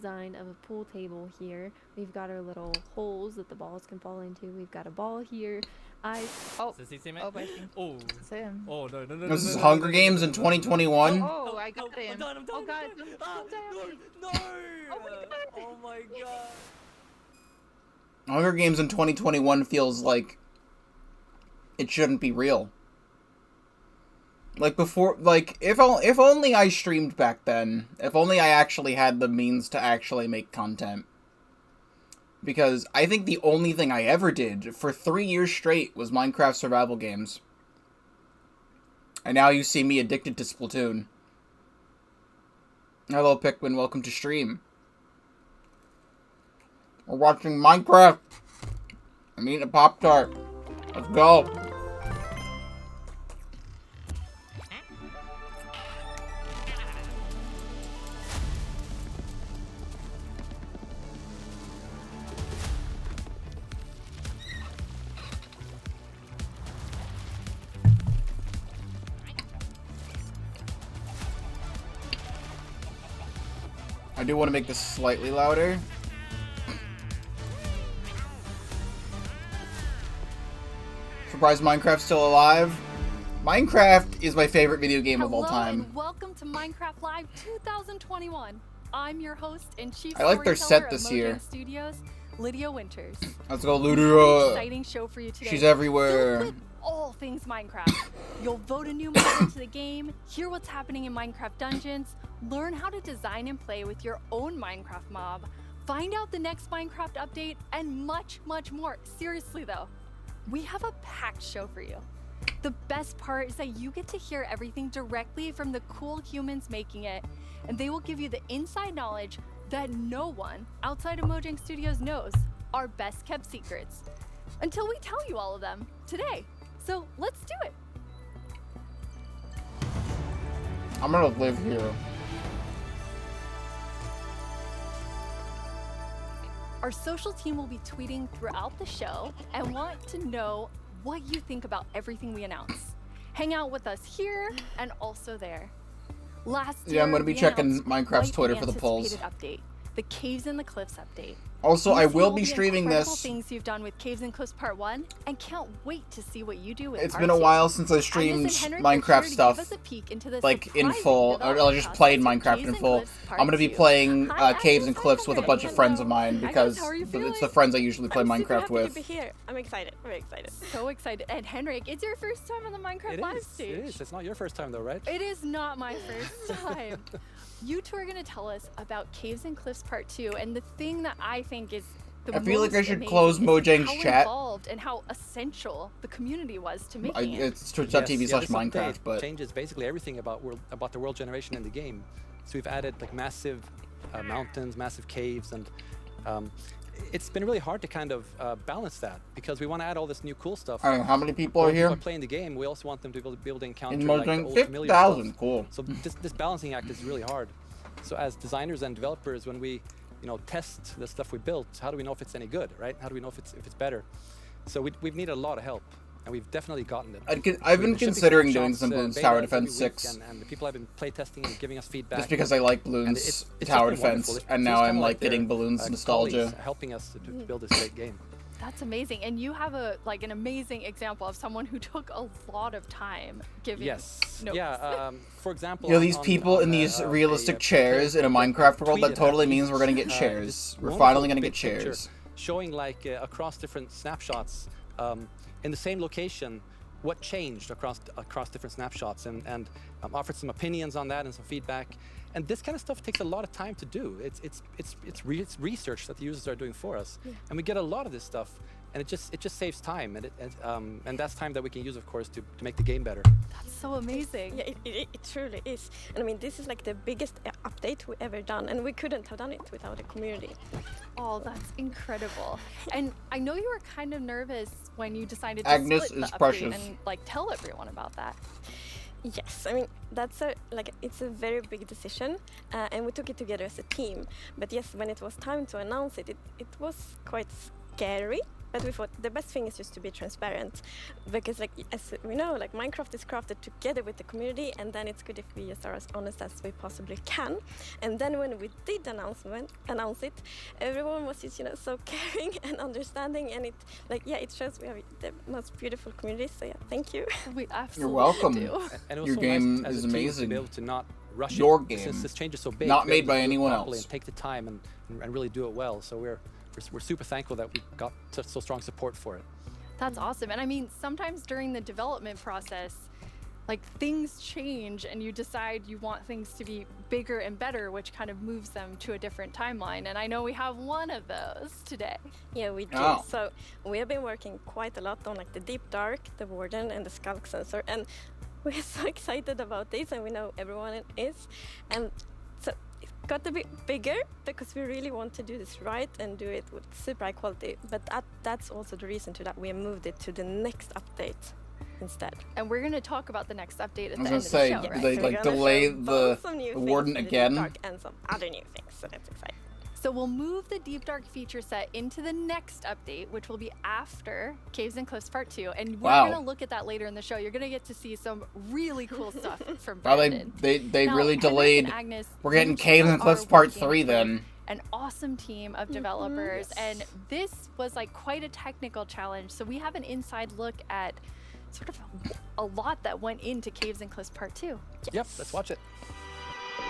design of a pool table here. We've got our little holes that the balls can fall into. We've got a ball here. Oh, I think. Oh. It's him. Oh, no. This is Hunger Games in 2021. Oh, I got him. I'm done. Oh god, No. don't die on me. No. Oh my god. Hunger Games in 2021 feels like it shouldn't be real. Like before, like if only I streamed back then. If only I actually had the means to actually make content. Because I think the only thing I ever did for 3 years straight was Minecraft survival games. And now you see me addicted to Splatoon. Hello Pikmin, welcome to stream. We're watching Minecraft. I'm eating a Pop-Tart. Let's go. I do want to make this slightly louder. Surprised Minecraft's still alive. Minecraft is my favorite video game of all time. And welcome to Minecraft Live 2021. I'm your host and chief I like their set storyteller this of year. Mojang Studios, Lydia Winters. Let's go, We have an Ludia. exciting show for you today. She's everywhere. Filled with all things Minecraft. You'll vote a new mod into the game, hear what's happening in Minecraft Dungeons, learn how to design and play with your own Minecraft mob, find out the next Minecraft update, and much, much more. Seriously though, we have a packed show for you. The best part is that you get to hear everything directly from the cool humans making it, and they will give you the inside knowledge that no one outside of Mojang Studios knows, our best kept secrets. Until we tell you all of them today. So let's do it. I'm gonna live here. Our social team will be tweeting throughout the show and want to know what you think about everything we announce. Hang out with us here and also there. Last year, Yeah, I'm gonna be we checking announced Minecraft's quite Twitter the for the polls. anticipated update, the Caves and the Cliffs update. Also, We've I seen will all be the streaming incredible this. things you've done with Caves and Cliffs Part 1 and can't wait to see what you do with It's Part been a 2. while since I Agnes streamed and Henrik are Minecraft here to give stuff, us a peek into the like in surprising full, or development just played process of Minecraft Caves in and full. Cliffs Part I'm gonna be 2. playing Hi, Caves and Agnes. Cliffs with a bunch of friends of mine Agnes, because how are you it's the feeling? friends I usually play I'm super Minecraft happy with. to be here. I'm excited. Very excited. So excited. And Henrik, it's your first time on the Minecraft It live is. stage. It is. It's not your first time though, right? It is not my first time. You two are going to tell us about Caves and Cliffs Part 2, and the thing that I think is the I feel like I most should amazing close is Mojang's how chat. involved and how essential the community was to making it. It's twitch.tv/Minecraft, this update but changes basically everything about the world generation in the game. So we've added like massive mountains, massive caves, and it's been really hard to kind of balance that because we want to add all this new cool stuff. I don't know how many people are When here. people are playing the game, we also want them to be able to encounter In like, the Mojang, old familiar 50,000. stuff. Cool. So this balancing act is really hard. So as designers and developers, when we test the stuff we built, how do we know if it's any good, right? How do we know if it's better? So we've needed a lot of help, and we've definitely gotten it. I've been We're shipping considering doing snapshots, some Bloons betas Tower every Defense week, 6. and the people have been playtesting and giving us feedback. Just because I like And Bloons it's just Tower been wonderful. Defense, It and feels now kinda I'm like like getting they're, Bloons colleagues nostalgia. helping us to build this great game. That's amazing. And you have an amazing example of someone who took a lot of time giving Yes. notes. Yeah. For example, You know, these people in these realistic chairs in a Minecraft world, that totally means we're gonna get chairs. We're finally gonna get chairs. Showing like across different snapshots in the same location, what changed across different snapshots, and offered some opinions on that and some feedback. And this kind of stuff takes a lot of time to do. It's research that the users are doing for us, and we get a lot of this stuff, and it just saves time, and that's time that we can use, of course, to make the game better. That's so amazing. Yeah, it truly is. And I mean, this is like the biggest update we ever done, and we couldn't have done it without a community. Oh, that's incredible. And I know you were kind of nervous when you decided to Agnes split the is update precious. and like tell everyone about that. Yes, I mean it's a very big decision, and we took it together as a team. But yes, when it was time to announce it, it was quite scary but we thought the best thing is just to be transparent, because like as we know, like Minecraft is crafted together with the community, and then it's good if we just are as honest as we possibly can. And then when we did announce it, everyone was just so caring and understanding, and it shows we have the most beautiful community. So yeah, thank you. We absolutely You're welcome. do. And it was Your so game nice as is a team amazing. to be able to not rush Your it, game. since this change is so big. Not to be made able by to do it anyone properly else. And take the time and really do it well. So we're super thankful that we got such so strong support for it. That's awesome. And I mean, sometimes during the development process, like things change and you decide you want things to be bigger and better, which kind of moves them to a different timeline. And I know we have one of those today. Yeah, we do. Oh. So we have been working quite a lot on like the Deep Dark, the Warden, and the Skulk Sensor, and we're so excited about this, and we know everyone is. And so it got a bit bigger because we really want to do this right and do it with super high quality. But that's also the reason to that we moved it to the next update instead. And we're going to talk about the next update at I was the gonna end say, of the show, did right? they So like we're gonna delay show both some new the things Warden for the Deep again? Dark and some other new things, so that's exciting. So we'll move the Deep Dark feature set into the next update, which will be after Caves and Cliffs Part 2. And we're Wow. going to look at that later in the show. You're going to get to see some really cool stuff from Wow, Brandon. they Now, really Henrik and delayed. Agnes, We're getting you Caves two and Cliffs are Part working 3 with then. an awesome team of developers, and this was like quite a technical challenge. So we have an inside look at sort of a lot that went into Caves and Cliffs Part 2. Yep, let's watch it.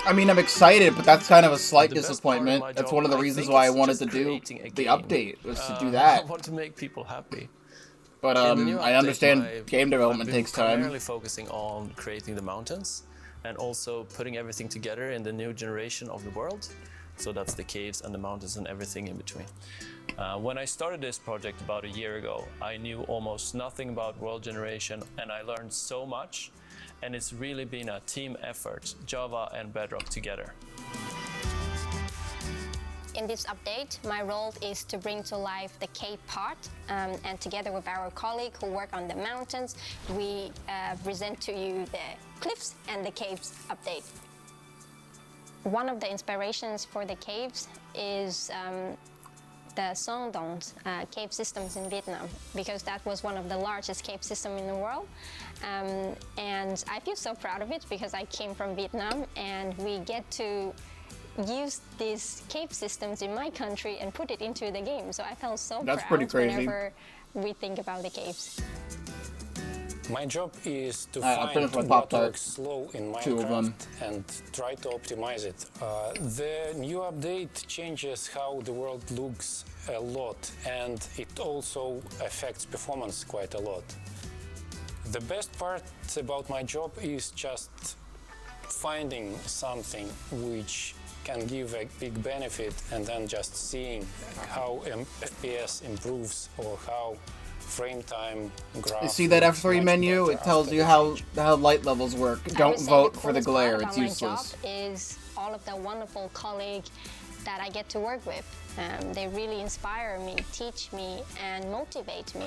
I mean, I'm excited, but that's kind of a slight The best part of disappointment. my That's job, one of the I reasons think why I it's wanted just to do creating a the game. update, was to do I that. want to make people happy. But In the new I update, understand I've game development been takes time. primarily focusing on creating the mountains and also putting everything together in the new generation of the world. So that's the caves and the mountains and everything in between. When I started this project about a year ago, I knew almost nothing about world generation, and I learned so much. And it's really been a team effort, Java and Bedrock together. In this update, my role is to bring to life the cave part, and together with our colleague who work on the mountains, we present to you the cliffs and the caves update. One of the inspirations for the caves is the Sondong's cave systems in Vietnam, because that was one of the largest cave systems in the world. And I feel so proud of it because I came from Vietnam, and we get to use these cave systems in my country and put it into the game. So I felt so That's proud pretty crazy. whenever we think about the caves. My job is to I find finished my what Pop-Tart. works slow in 2 of them. Minecraft and try to optimize it. The new update changes how the world looks a lot, and it also affects performance quite a lot. The best part about my job is just finding something which can give a big benefit, and then just seeing how FPS improves or how frame time graph. You see that looks F3 much menu? better It tells after you the how change. light levels work. I Don't would say vote the for the coolest part glare, about it's my useless. job is all of the wonderful colleagues that I get to work with. They really inspire me, teach me, and motivate me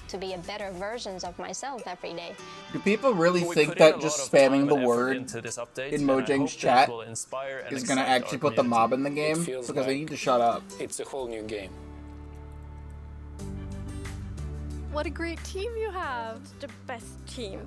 to be a better versions of myself every day. Do people really We think put in a that lot just of spamming time the and effort word into this update, in and I Mojang's hope that chat will inspire and is gonna excite our actually put the community. mob in the game? feels Because they like- need to shut up. It's a whole new game. What a great team you have. The best team.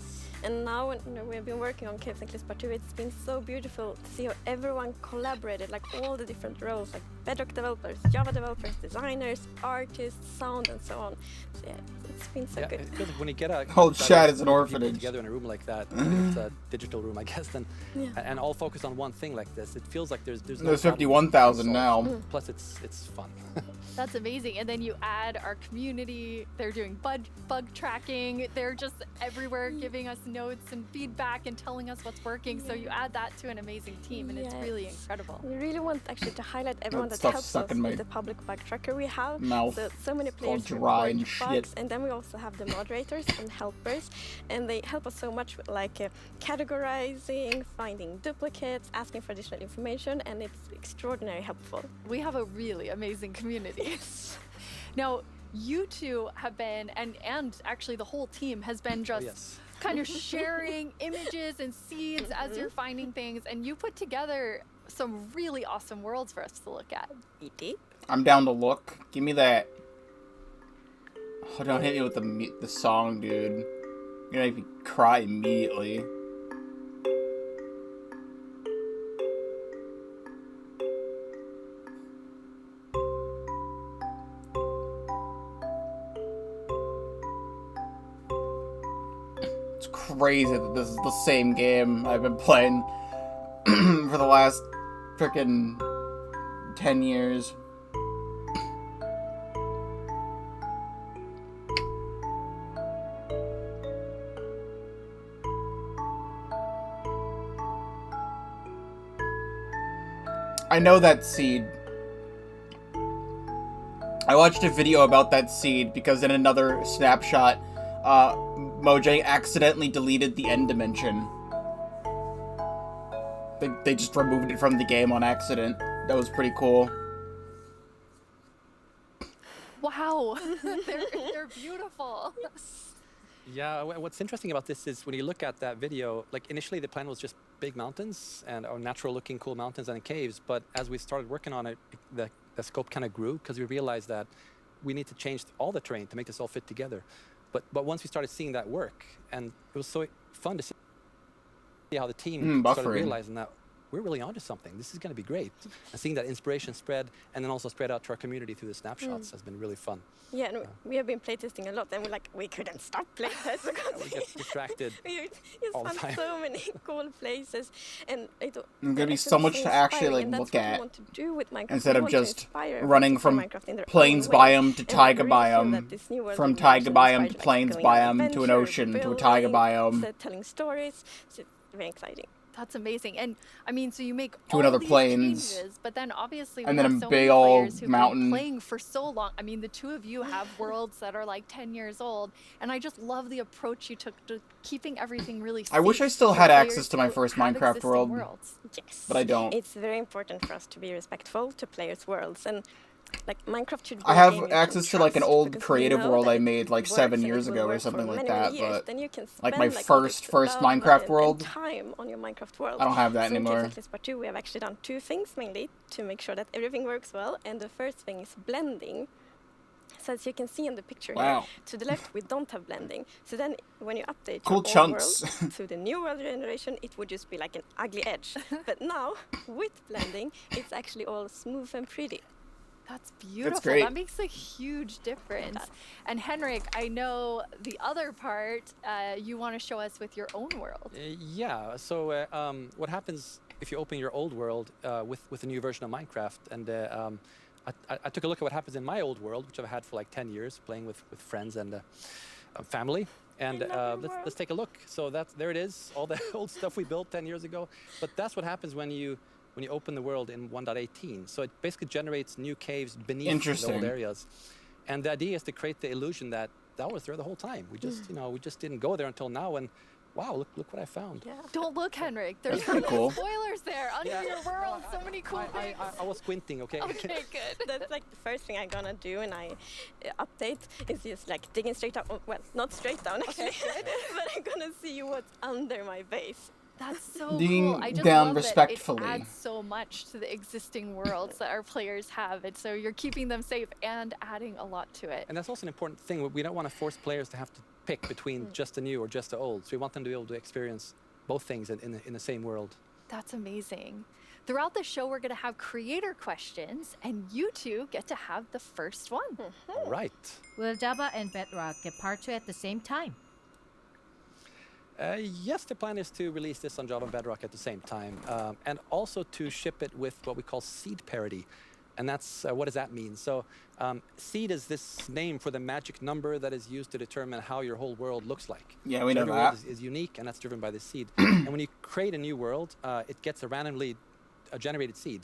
And now when we've been working on Caves and Cliffs Part 2, it's been so beautiful to see how everyone collaborated, like all the different roles, like Bedrock developers, Java developers, designers, artists, sound, and so on. So yeah, it's been so Yeah, good. it feels like when you get a Whole diverse chat is an group of people orphanage. together in a room like that, it's a digital room, I guess, then, and all focused on one thing like this, it feels like there's no There's problem 51,000 to now. solve. Plus, it's fun. That's amazing. And then you add our community. They're doing bug tracking. They're just everywhere giving us notes and feedback and telling us what's working. So you add that to an amazing team, and it's really Yes. incredible. We really want actually to highlight everyone that stuff's helps stuck us in my with the public bug tracker we have. mouth. So many It's all players dry report and shit. bugs, and then we also have the moderators and helpers, and they help us so much with like categorizing, finding duplicates, asking for additional information, and it's extraordinarily helpful. We have a really amazing community. Now, you two have been, and actually the whole team has been just yes. kind of sharing images and seeds as you're finding things, and you put together some really awesome worlds for us to look at. ED. I'm down to look. Give me that. Oh, don't hit me with the song, dude. You're gonna make me cry immediately. It's crazy that this is the same game I've been playing for the last frickin' 10 years. I know that seed. I watched a video about that seed because in another snapshot, Mojang accidentally deleted the end dimension. They just removed it from the game on accident. That was pretty cool. Wow, they're beautiful. Yeah, what's interesting about this is when you look at that video, like initially the plan was just big mountains and or natural looking cool mountains and caves, but as we started working on it, the scope kind of grew because we realized that we need to change all the terrain to make this all fit together. But once we started seeing that work, and it was so fun to see how the team started realizing that we're really onto something. This is going to be great. And seeing that inspiration spread and then also spread out to our community through the snapshots has been really fun. Yeah, and we have been playtesting a lot, and we couldn't stop playtesting because we get distracted we just found so many cool places, and there's gonna be so much to actually like look at instead of just running from plains biome to taiga biome, from taiga biome to plains biome to an ocean to a taiga biome. Telling stories, so it's very exciting. That's amazing. And I mean, so you make to all another these plains, changes, but then obviously we and then have a so big many old players who've mountain been playing for so long. I mean, the two of you have worlds that are like 10 years old, and I just love the approach you took to keeping everything really safe. I wish I still had access to my first Minecraft world, yes, but I don't. It's very important for us to be respectful to players' worlds, and like Minecraft should be I have access to like an old creative world I made like 7 years ago or something like that, but like my first Minecraft world, time on your Minecraft world. I don't have that so anymore. In Part 2 we have actually done two things mainly to make sure that everything works well, and the first thing is blending. So as you can see in the picture here, to the left we don't have blending. So then when you update your old world to the new world generation, it would just be like an ugly edge. But now with blending, it's actually all smooth and pretty. That's beautiful. That's great. That makes a huge difference. And Henrik, I know the other part you want to show us with your own world. Yeah. So what happens if you open your old world with a new version of Minecraft? And I took a look at what happens in my old world, which I've had for like 10 years, playing with friends and family. And let's take a look. So there it is, all the old stuff we built 10 years ago. But that's what happens when you open the world in 1.18. So it basically generates new caves beneath the old areas. And the idea is to create the illusion that was there the whole time. We just, we just didn't go there until now. And wow, look what I found. Yeah. Don't look, Henrik. There's so many cool spoilers there under your world. So many cool things. I was squinting, okay? Okay, good. That's like the first thing I'm gonna do when I update is just like digging straight down. Well, not straight down actually, but I'm gonna see what's under my base. That's so Digging cool. I just down love respectfully. That it adds so much to the existing worlds that our players have. And so you're keeping them safe and adding a lot to it. And that's also an important thing. We don't want to force players to have to pick between just the new or just the old. So we want them to be able to experience both things in the same world. That's amazing. Throughout the show, we're going to have creator questions, and you two get to have the first one. All right. Will Java and Bedrock get Part 2 at the same time? Yes, the plan is to release this on Java and Bedrock at the same time, and also to ship it with what we call seed parity. And that's, what does that mean? So seed is this name for the magic number that is used to determine how your whole world looks like. Yeah, we know every that. world is unique, and that's driven by the seed. And when you create a new world, it gets a randomly generated seed.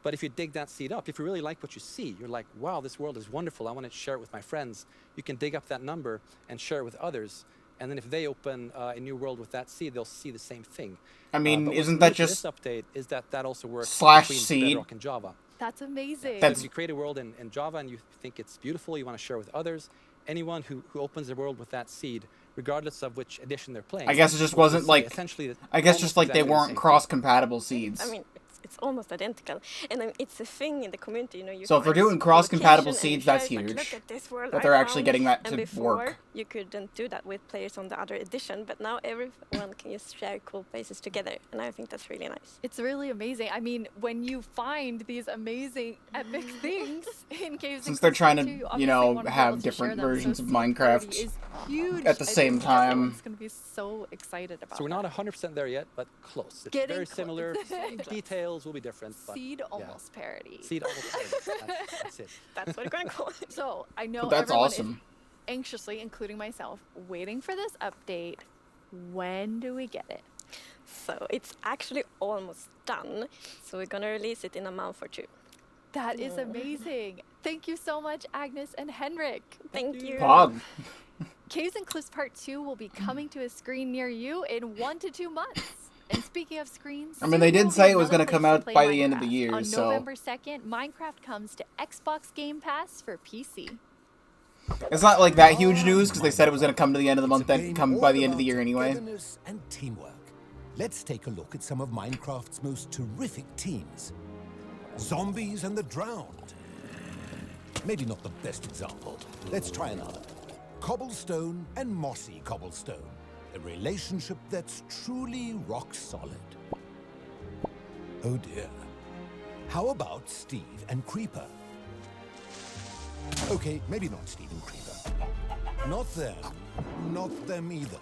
But if you dig that seed up, if you really like what you see, you're like, wow, this world is wonderful, I want to share it with my friends, you can dig up that number and share it with others. And then if they open a new world with that seed, they'll see the same thing. I mean, isn't that just this update is that also works slash between seed Bedrock and Java. That's amazing. So if you create a world in Java and you think it's beautiful, you want to share with others, anyone who opens the world with that seed, regardless of which edition they're playing. I guess it just wasn't like, I guess just like they weren't cross-compatible seeds. I mean, it's almost identical. And it's a thing in the community, you know. You So if they're find doing cross-compatible location and seeds, that's share it, huge. Look at this world That I they're actually found. getting that And to before, work. you couldn't do that with players on the other edition, but now everyone can just share cool places together, and I think that's really nice. It's really amazing. I mean, when you find these amazing epic things in Caves Since and they're Cliffs trying to, too, you you obviously know, wanna be have able to share different them. versions So of Seed 30 Minecraft is huge. at the I same think time. everyone's gonna be so excited about So we're that. not 100% there yet, but close. It's Getting very close. similar. Getting close. Details will be different. But Seed yeah. almost parody. Seed almost parody. That's it. That's what we're going to call it. So I know But that's everyone awesome. is anxiously, including myself, waiting for this update. When do we get it? So it's actually almost done. So we're gonna release it in a month or two. That is amazing. Thank you so much, Agnes and Henrik. Thank you. Pog. Caves and Cliffs Part 2 will be coming to a screen near you in 1 to 2 months. And speaking of screens, I mean, they soon did will be say it was another gonna come place to out play by the end of the Minecraft. year, On so- November 2nd, Minecraft comes to Xbox Game Pass for PC. It's not like that huge news because they said it was going to come to the end of the month, then come by the end of the year anyway. Togetherness and teamwork. Let's take a look at some of Minecraft's most terrific teams. Zombies and the Drowned. Maybe not the best example. Let's try another. Cobblestone and Mossy Cobblestone. A relationship that's truly rock solid. Oh dear. How about Steve and Creeper? Okay, maybe not Steve and Creeper. Not them. Not them either.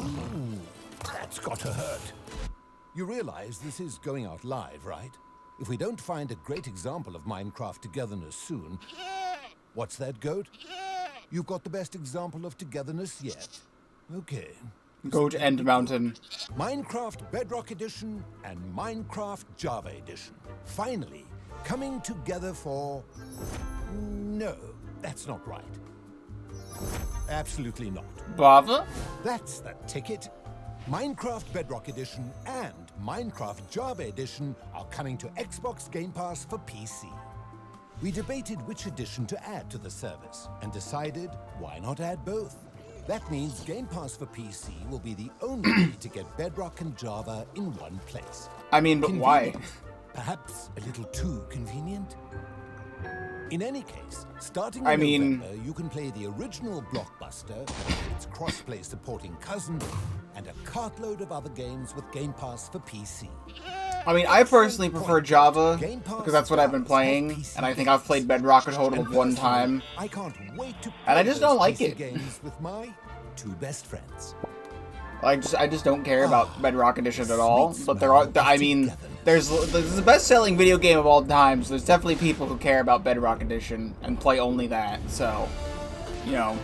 Ooh, that's got to hurt. You realize this is going out live, right? If we don't find a great example of Minecraft togetherness soon... What's that, Goat? You've got the best example of togetherness yet. Okay. Goat End Mountain. Minecraft Bedrock Edition and Minecraft Java Edition. Finally, coming together for... No, that's not right. Absolutely not. Bava? That's the ticket. Minecraft Bedrock Edition and Minecraft Java Edition are coming to Xbox Game Pass for PC. We debated which edition to add to the service and decided why not add both. That means Game Pass for PC will be the only way to get Bedrock and Java in one place. I mean, but why? Perhaps a little too convenient? In any case, starting I in mean- November, you can play the original Blockbuster, its cross-play supporting cousin, and a cartload of other games with Game Pass for PC. I mean, I personally prefer Java because that's what I've been playing, and I think I've played Bedrock a total of one time. I can't wait to And I play just don't those like PC it. games with my two best friends. I just don't care about Bedrock Edition at all. But there are, I mean, there's the best-selling video game of all time, so there's definitely people who care about Bedrock Edition and play only that. So, you know.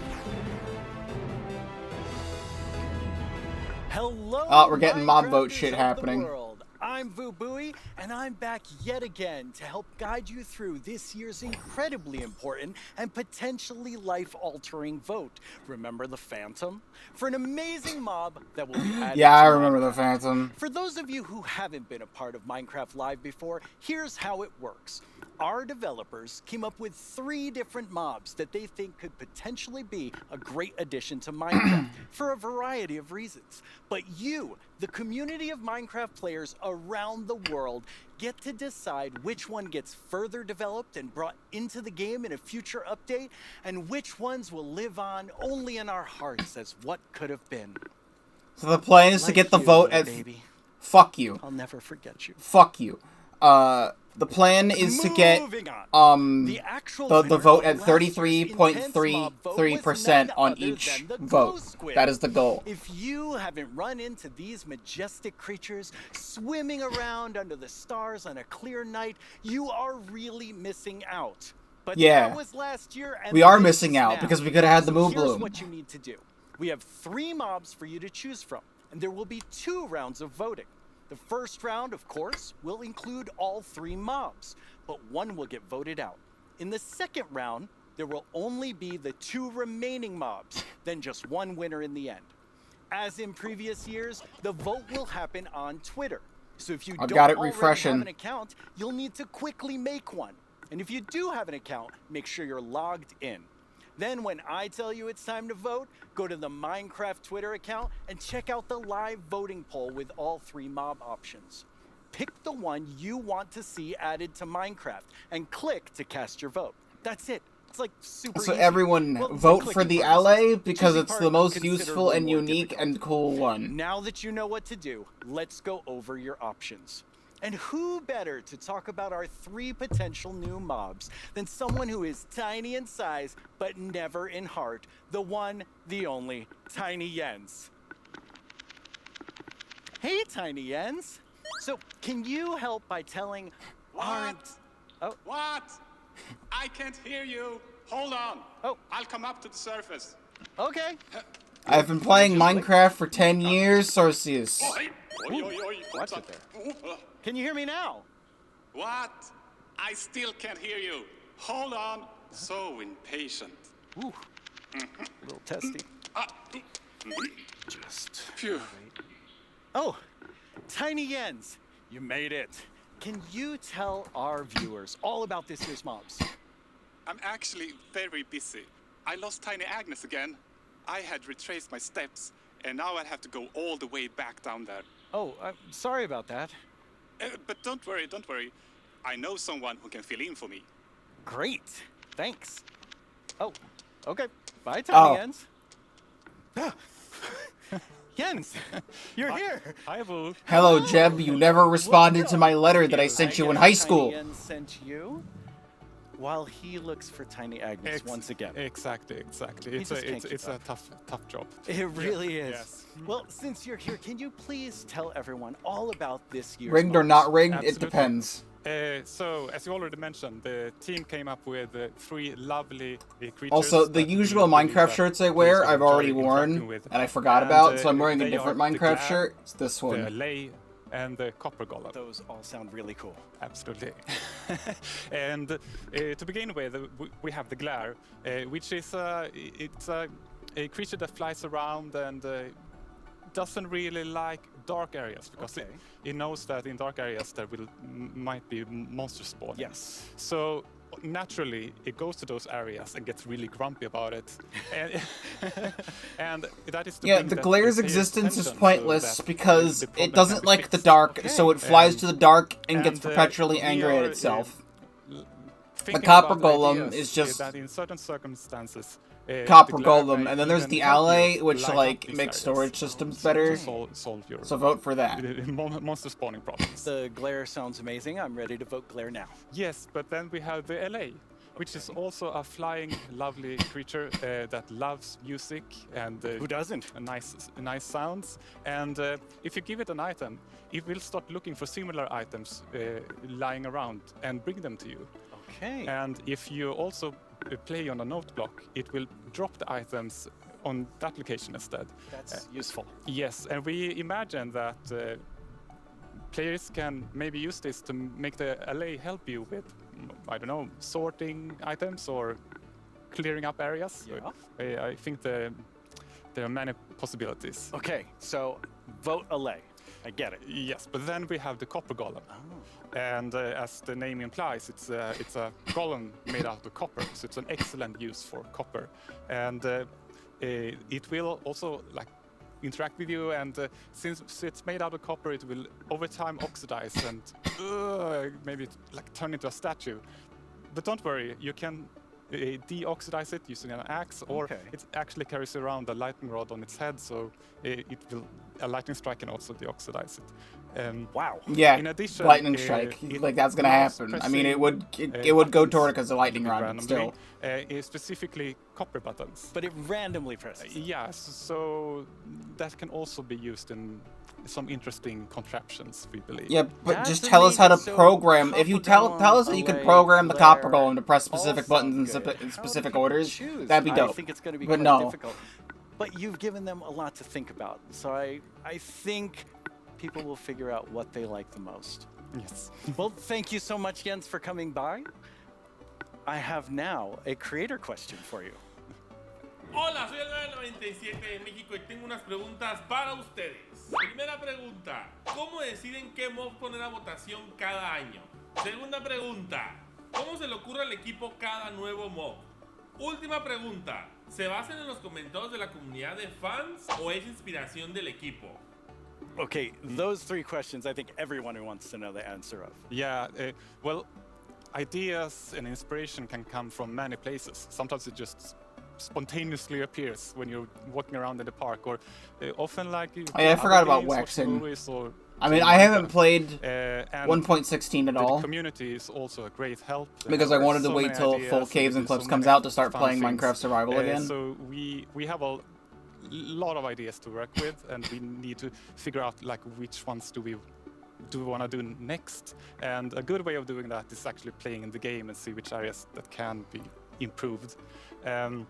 Hello. Oh, we're getting mob vote Minecrafters shit of the happening. world. I'm Vubui, and I'm back yet again to help guide you through this year's incredibly important and potentially life-altering vote. Remember the Phantom? For an amazing mob that will be added Yeah, I to remember the Minecraft. Phantom. For those of you who haven't been a part of Minecraft Live before, here's how it works. Our developers came up with 3 different mobs that they think could potentially be a great addition to Minecraft for a variety of reasons. But you, the community of Minecraft players around the world, get to decide which one gets further developed and brought into the game in a future update, and which ones will live on only in our hearts as what could have been. So the plan is to Like get the you, vote little at... baby. Fuck you. I'll never forget you. Fuck you. The plan is to get The actual the winner vote of at last year's intense mob vote was 33.33% none on other each than the vote. glow squid. That is the goal. If you haven't run into these majestic creatures swimming around under the stars on a clear night, you are really missing out. But Yeah. that was last year, and We are this missing is out now. because we could have had the So Moo here's Bloom. what you need to do. We have 3 mobs for you to choose from, and there will be 2 rounds of voting. The first round, of course, will include all 3 mobs, but one will get voted out. In the second round, there will only be the 2 remaining mobs, then just one winner in the end. As in previous years, the vote will happen on Twitter. So if you I've don't got it already refreshing. have an account, you'll need to quickly make one. And if you do have an account, make sure you're logged in. Then when I tell you it's time to vote, go to the Minecraft Twitter account and check out the live voting poll with all 3 mob options. pick the one you want to see added to Minecraft and click to cast your vote. That's it. It's like super So easy. everyone Well, vote for clicking the purposes, LA because choosing it's part the most considered useful one and more unique difficult. and cool one. Now that you know what to do, let's go over your options. And who better to talk about our 3 potential new mobs than someone who is tiny in size but never in heart, the one, the only, Tiny Jens. Hey, Tiny Jens. So, can you help by telling our... Oh. What? I can't hear you. Hold on. Oh. I'll come up to the surface. Okay. I've been playing Minecraft for 10 years, Sorcius. Watch it there. Can you hear me now? What? I still can't hear you. Hold on. So impatient. Ooh. A little testy. Just... Phew. Oh, Tiny Jens, you made it. Can you tell our viewers all about this year's mobs? I'm actually very busy. I lost Tiny Agnes again. I had retraced my steps, and now I have to go all the way back down there. Oh, I'm sorry about that. But don't worry, don't worry. I know someone who can fill in for me. Great. Thanks. Oh, okay. Bye, Tiny Jens. Jens, you're here. Hi, Boo. Hello, Jeb. You never responded to my letter that I sent you in high school. Tiny Jens sent you while he looks for Tiny Agnes once again. Exactly. It's a tough job. It really is. Yes. Well, since you're here, can you please tell everyone all about this year's Rigged or mobs? not rigged, Absolutely. it depends. So, as you already mentioned, the team came up with 3 lovely creatures. Also, the usual Minecraft shirts I wear, I've already worn, and I forgot about, so I'm wearing a different Minecraft shirt. It's this The one. Lay and the Copper Golem. Those all sound really cool. Absolutely. And to begin with, we have the Glare, which is it's a creature that flies around and doesn't really like dark areas because it knows that in dark areas there might be monsters spawning. Yes. So naturally it goes to those areas and gets really grumpy about it. And that is The Glare's existence is pointless because it doesn't like the dark, so it flies to the dark and gets perpetually angry at itself. The Copper Golem is just that in certain circumstances Copper Golem, and then there's the Ally, which like makes storage systems better. So vote for that. Monster spawning problems. The Glare sounds amazing. I'm ready to vote Glare now. Yes, but then we have the LA, which is also a flying, lovely creature that loves music and who doesn't? Nice sounds. And if you give it an item, it will start looking for similar items lying around and bring them to you. Okay. And if you also play on a note block, it will drop the items on that location instead. That's useful. Yes, and we imagine that players can maybe use this to make the LA help you with, I don't know, sorting items or clearing up areas. Yeah. I think there are many possibilities. Okay, so vote LA. I get it. Yes, but then we have the Copper Golem. And as the name implies, it's a golem made out of copper, so it's an excellent use for copper. And it will also like interact with you, and since it's made out of copper, it will over time oxidize and maybe like turn into a statue. But don't worry, you can deoxidize it using an axe, or it actually carries around a lightning rod on its head, so a lightning strike can also deoxidize it. Wow. Yeah, in addition, lightning strike. Like that's gonna happen. I mean, it would go toward it because of lightning rod, but still. Specifically copper buttons. But it randomly presses. Yes, so that can also be used in some interesting contraptions, we believe. Yeah, but just tell us how to program. If you tell us that you can program the Copper Golem to press specific buttons in specific orders, that'd be dope. I think it's going to be but quite no. difficult. But you've given them a lot to think about, so I think people will figure out what they like the most. Yes. Well, thank you so much, Jens, for coming by. I have now a creator question for you. Hola, soy el 97 de México y tengo unas preguntas para ustedes. Primera pregunta, ¿cómo deciden qué mob poner a votación cada año? Segunda pregunta, ¿cómo se le ocurre al equipo cada nuevo mob? Última pregunta, ¿se basan en los comentarios de la comunidad de fans o es inspiración del equipo? Okay, those 3 questions I think everyone wants to know the answer of. Yeah, well, ideas and inspiration can come from many places. Sometimes it just spontaneously appears when you're walking around in the park, or often like Oh yeah, I forgot about waxing. I mean, I haven't played 1.16 at all. The community is also a great help because I wanted to wait till full Caves and Cliffs comes out to start playing Minecraft Survival again. So we have a lot of ideas to work with, and we need to figure out like which ones do we want to do next. And a good way of doing that is actually playing in the game and see which areas that can be improved. I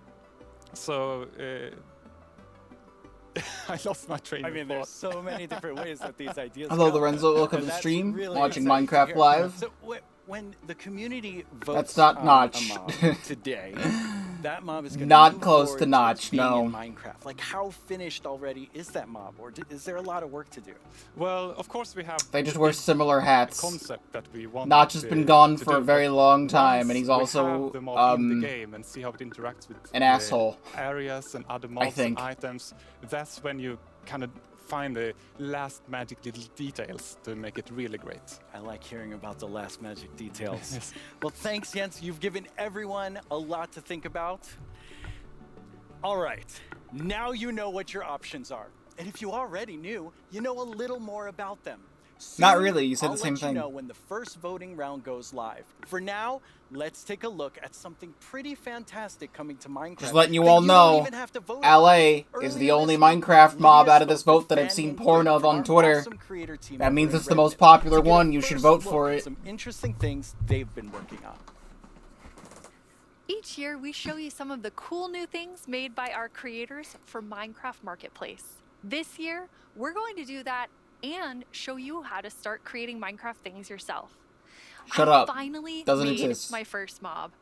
lost my train of thought. There's so many different ways that these ideas Hello, go. Lorenzo. Welcome to the stream. Really Watching exciting to Minecraft hear. live. So when the community votes That's not on Notch. a mob today, that mob is going Not move close forward to towards Notch, being no. in Minecraft. Like, how finished already is that mob, or is there a lot of work to do? Well, of course we have. They just wear similar hats. Concept that we want. Notch has been gone for a very long time, and he's Once we also have the mob in the game and see how it interacts with an asshole. Areas and other I mobs think. and items. That's when you kind of find the last magic little details to make it really great. I like hearing about the last magic details. Well, thanks, Jens. You've given everyone a lot to think about. All right, now you know what your options are. And if you already knew, you know a little more about them. Not really, you said I'll the same let thing. you know when the first voting round goes live. For now, let's take a look at something pretty fantastic coming to Minecraft. Just letting you that all don't know, even have to vote on. LA is the Earlier only this week, Minecraft we mob out of spoke this vote with that I've fan seen input porn of from on our Twitter. awesome creator team That over means at it's the most Reddit popular to get a one. You should first vote look for at it. Some interesting things they've been working on. Each year, we show you some of the cool new things made by our creators for Minecraft Marketplace. This year, we're going to do that and show you how to start creating Minecraft things yourself. Shut I up. finally Doesn't made exist. my first mob.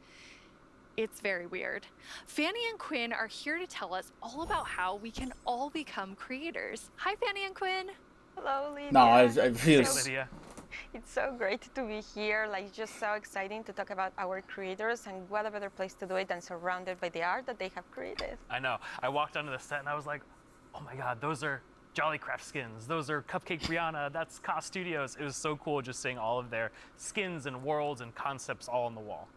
It's very weird. Fanny and Quinn are here to tell us all about how we can all become creators. Hi, Fanny and Quinn. Hello, Lydia. No, I refuse. Lydia. It's so great to be here. Like, just so exciting to talk about our creators, and what a better place to do it than surrounded by the art that they have created. I know. I walked onto the set and I was like, oh my God, those are Jollycraft skins. Those are Cupcake Brianna. That's Cost Studios. It was so cool just seeing all of their skins and worlds and concepts all on the wall.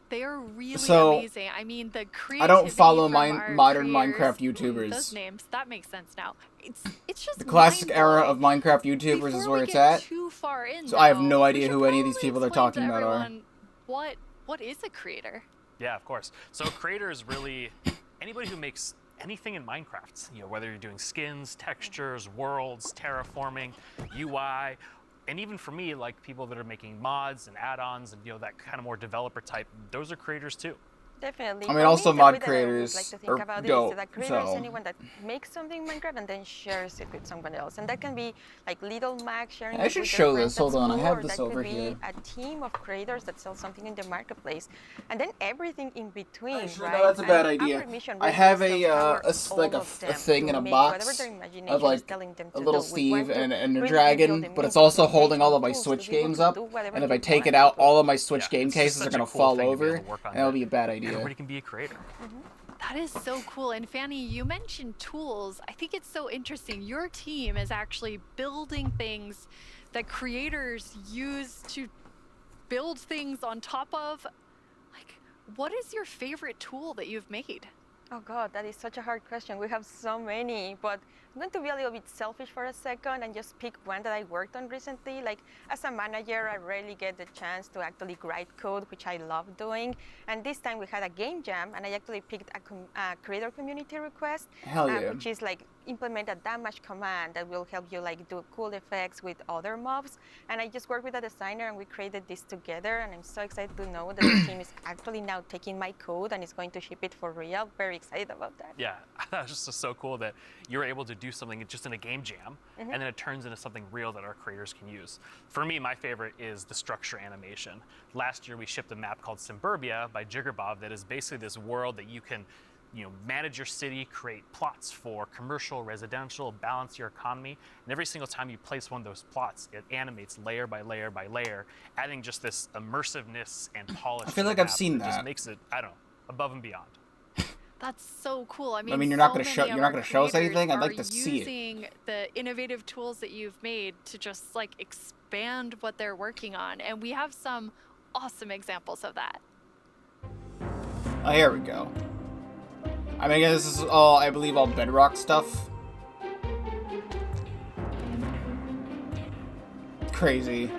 They are really So, amazing. I mean, the creativity I don't follow from our modern creators- Minecraft YouTubers. Those names, that makes sense now. It's just The classic era of mind-blowing. Minecraft YouTubers is Before where we it's get at. too far in, So I have though, no we idea should who any of these probably people they're explain talking to about are. everyone what is a creator? Yeah, of course. So creator is really anybody who makes anything in Minecraft. You know, whether you're doing skins, textures, worlds, terraforming, UI, and even for me, like people that are making mods and add-ons and that kind of more developer type, those are creators too. Definitely. I mean, For also me, the mod way that I creators would like to think are about dope, it is that creator is so- anyone that makes something in Minecraft and then shares it with someone else. And that can be like little Mac sharing I it should with their show friends this. Hold at on, I school, have or this that over could here. be a team of creators that sell something in the marketplace. And then everything in between, Actually, right? no, that's a bad And idea. our mission I really have is to empower like all a of them thing in to a make box whatever their imagination of is like telling them a to little do. We Steve want to and a really give you dragon, the but it's means, also holding all of my tools to Switch be able games to up. do whatever And if they I take want it out, to. all of my Switch Yeah, game it's just cases are such a gonna cool fall thing to be able over, to work on and that'll that be a bad idea. Everybody can be a creator. That is so cool. And Fanny, you mentioned tools. I think it's so interesting. Your team is actually building things that creators use to build things on top of. Like, what is your favorite tool that you've made? Oh God, that is such a hard question. We have so many, but I'm going to be a little bit selfish for a second and just pick one that I worked on recently. Like, as a manager, I rarely get the chance to actually write code, which I love doing. And this time we had a game jam, and I actually picked a creator community request, Hell yeah. which is like implement a damage command that will help you like do cool effects with other mobs. And I just worked with a designer, and we created this together. And I'm so excited to know that the team is actually now taking my code and is going to ship it for real. Very excited about that. Yeah, that was just so cool that you were able to do something just in a game jam, Mhm. and then it turns into something real that our creators can use. For me, my favorite is the structure animation. Last year, we shipped a map called Suburbia by Jiggerbob that is basically this world that you can manage your city, create plots for commercial, residential, balance your economy. And every single time you place one of those plots, it animates layer by layer by layer, adding just this immersiveness and polish. I feel to like the I've map seen Just that. makes it, I don't know, above and beyond. That's so cool. I I mean, you're not so gonna show many of you're not our gonna show us creators anything. I'd are like to see it. using the innovative tools that you've made to just like expand what they're working on, and we have some awesome examples of that. Oh, here we go. I mean, this is all, I believe, all Bedrock stuff. Crazy.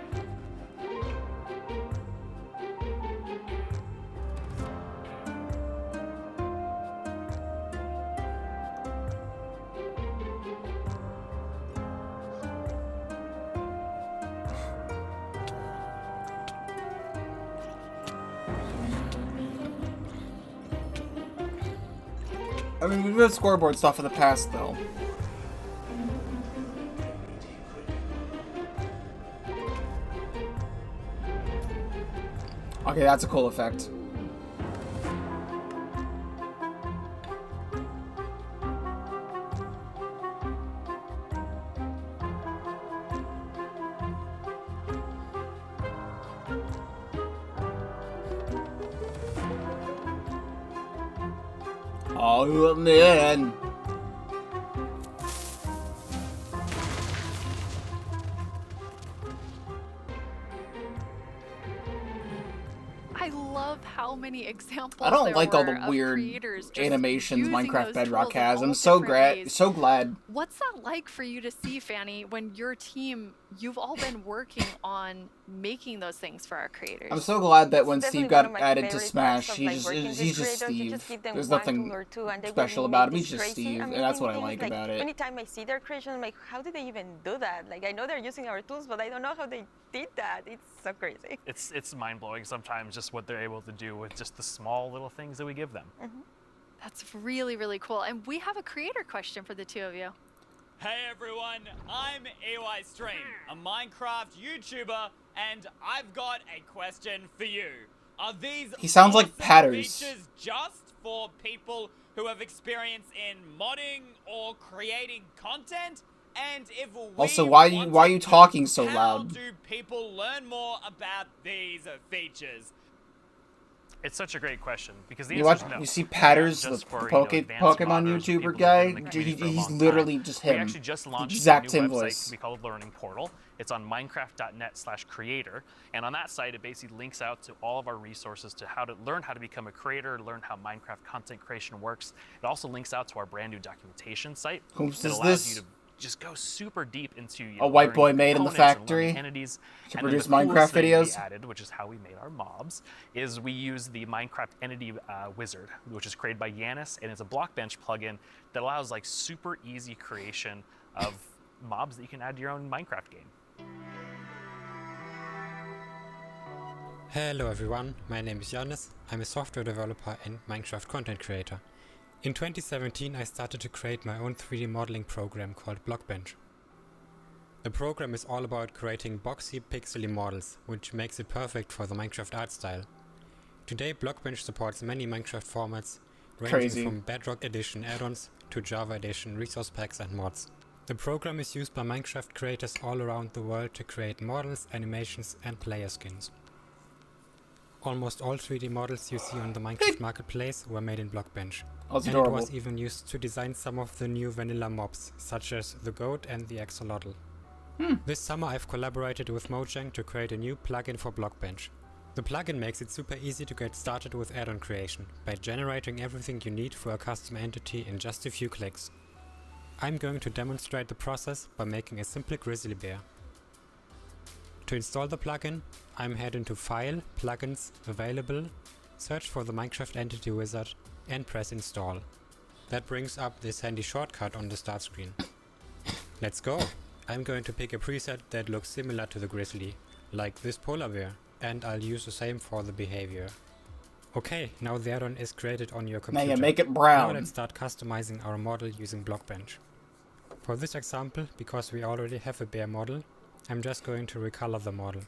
I mean, we've had scoreboard stuff in the past, though. Okay, that's a cool effect. Oh, man. I love how many examples I don't there like all were the of weird creators just animations using Minecraft those Bedrock tools in has. all I'm so different ways. glad. What's that like for you to see, Fanny, when your team, you've all been working on making those things for our creators? I'm so glad that when It's Steve definitely one got of my added to favorite Smash, parts of, like, working with he's just creators. You Steve. just give them There's one nothing tool or two, and they special will about him. make He's these just crazy, Steve, and that's amazing what I things. like Like, about it. anytime I see their creation, I'm like, how did they even do that? Like, I know they're using our tools, but I don't know how they did that. It's so crazy. It's mind-blowing sometimes just what they're able to do with just the small little things that we give them. That's really, really cool. And we have a creator question for the two of you. Hey everyone, I'm EY Stream, a Minecraft YouTuber, and I've got a question for you. Are these He sounds like awesome Patters. features just for people who have experience in modding or creating content? And if we Also, why are you talking so how loud? do people learn more about these features? It's such a great question because the You answer watch, is no. you see Patters, the Just for, Pokemon advanced modders or YouTuber people who've guy. been in the community for a He's long literally time. just We him. actually just launched Exact a same new website voice. we call Learning Portal. It's on minecraft.net/creator, and on that site it basically links out to all of our resources to how to learn how to become a creator, learn how Minecraft content creation works. It also links out to our brand new documentation site Whoops, that is allows this? you to just go super deep into A white boy made in the factory entities. to And then produce the coolest Minecraft thing videos? we added, which is how we made our mobs, is we use the Minecraft entity wizard, which is created by Yanis, and it's a Blockbench plugin that allows like super easy creation of mobs that you can add to your own Minecraft game. Hello everyone, my name is Janis. I'm a software developer and Minecraft content creator. In 2017 I started to create my own 3D modeling program called Blockbench. The program is all about creating boxy pixely models, which makes it perfect for the Minecraft art style. Today Blockbench supports many Minecraft formats, ranging Crazy. from Bedrock Edition add-ons to Java Edition resource packs and mods. The program is used by Minecraft creators all around the world to create models, animations and player skins. Almost all 3D models you see on the Minecraft marketplace were made in Blockbench. That's And adorable. it was even used to design some of the new vanilla mobs, such as the goat and the axolotl. This summer I've collaborated with Mojang to create a new plugin for Blockbench. The plugin makes it super easy to get started with add-on creation, by generating everything you need for a custom entity in just a few clicks. I'm going to demonstrate the process by making a simple grizzly bear. To install the plugin, I'm heading to File, Plugins, Available, search for the Minecraft Entity Wizard and press Install. That brings up this handy shortcut on the start screen. Let's go! I'm going to pick a preset that looks similar to the grizzly, like this polar bear, and I'll use the same for the behavior. Okay, now the add-on is created on your computer. make it brown. Now let's start customizing our model using Blockbench. For this example, because we already have a bear model, I'm just going to recolor the model.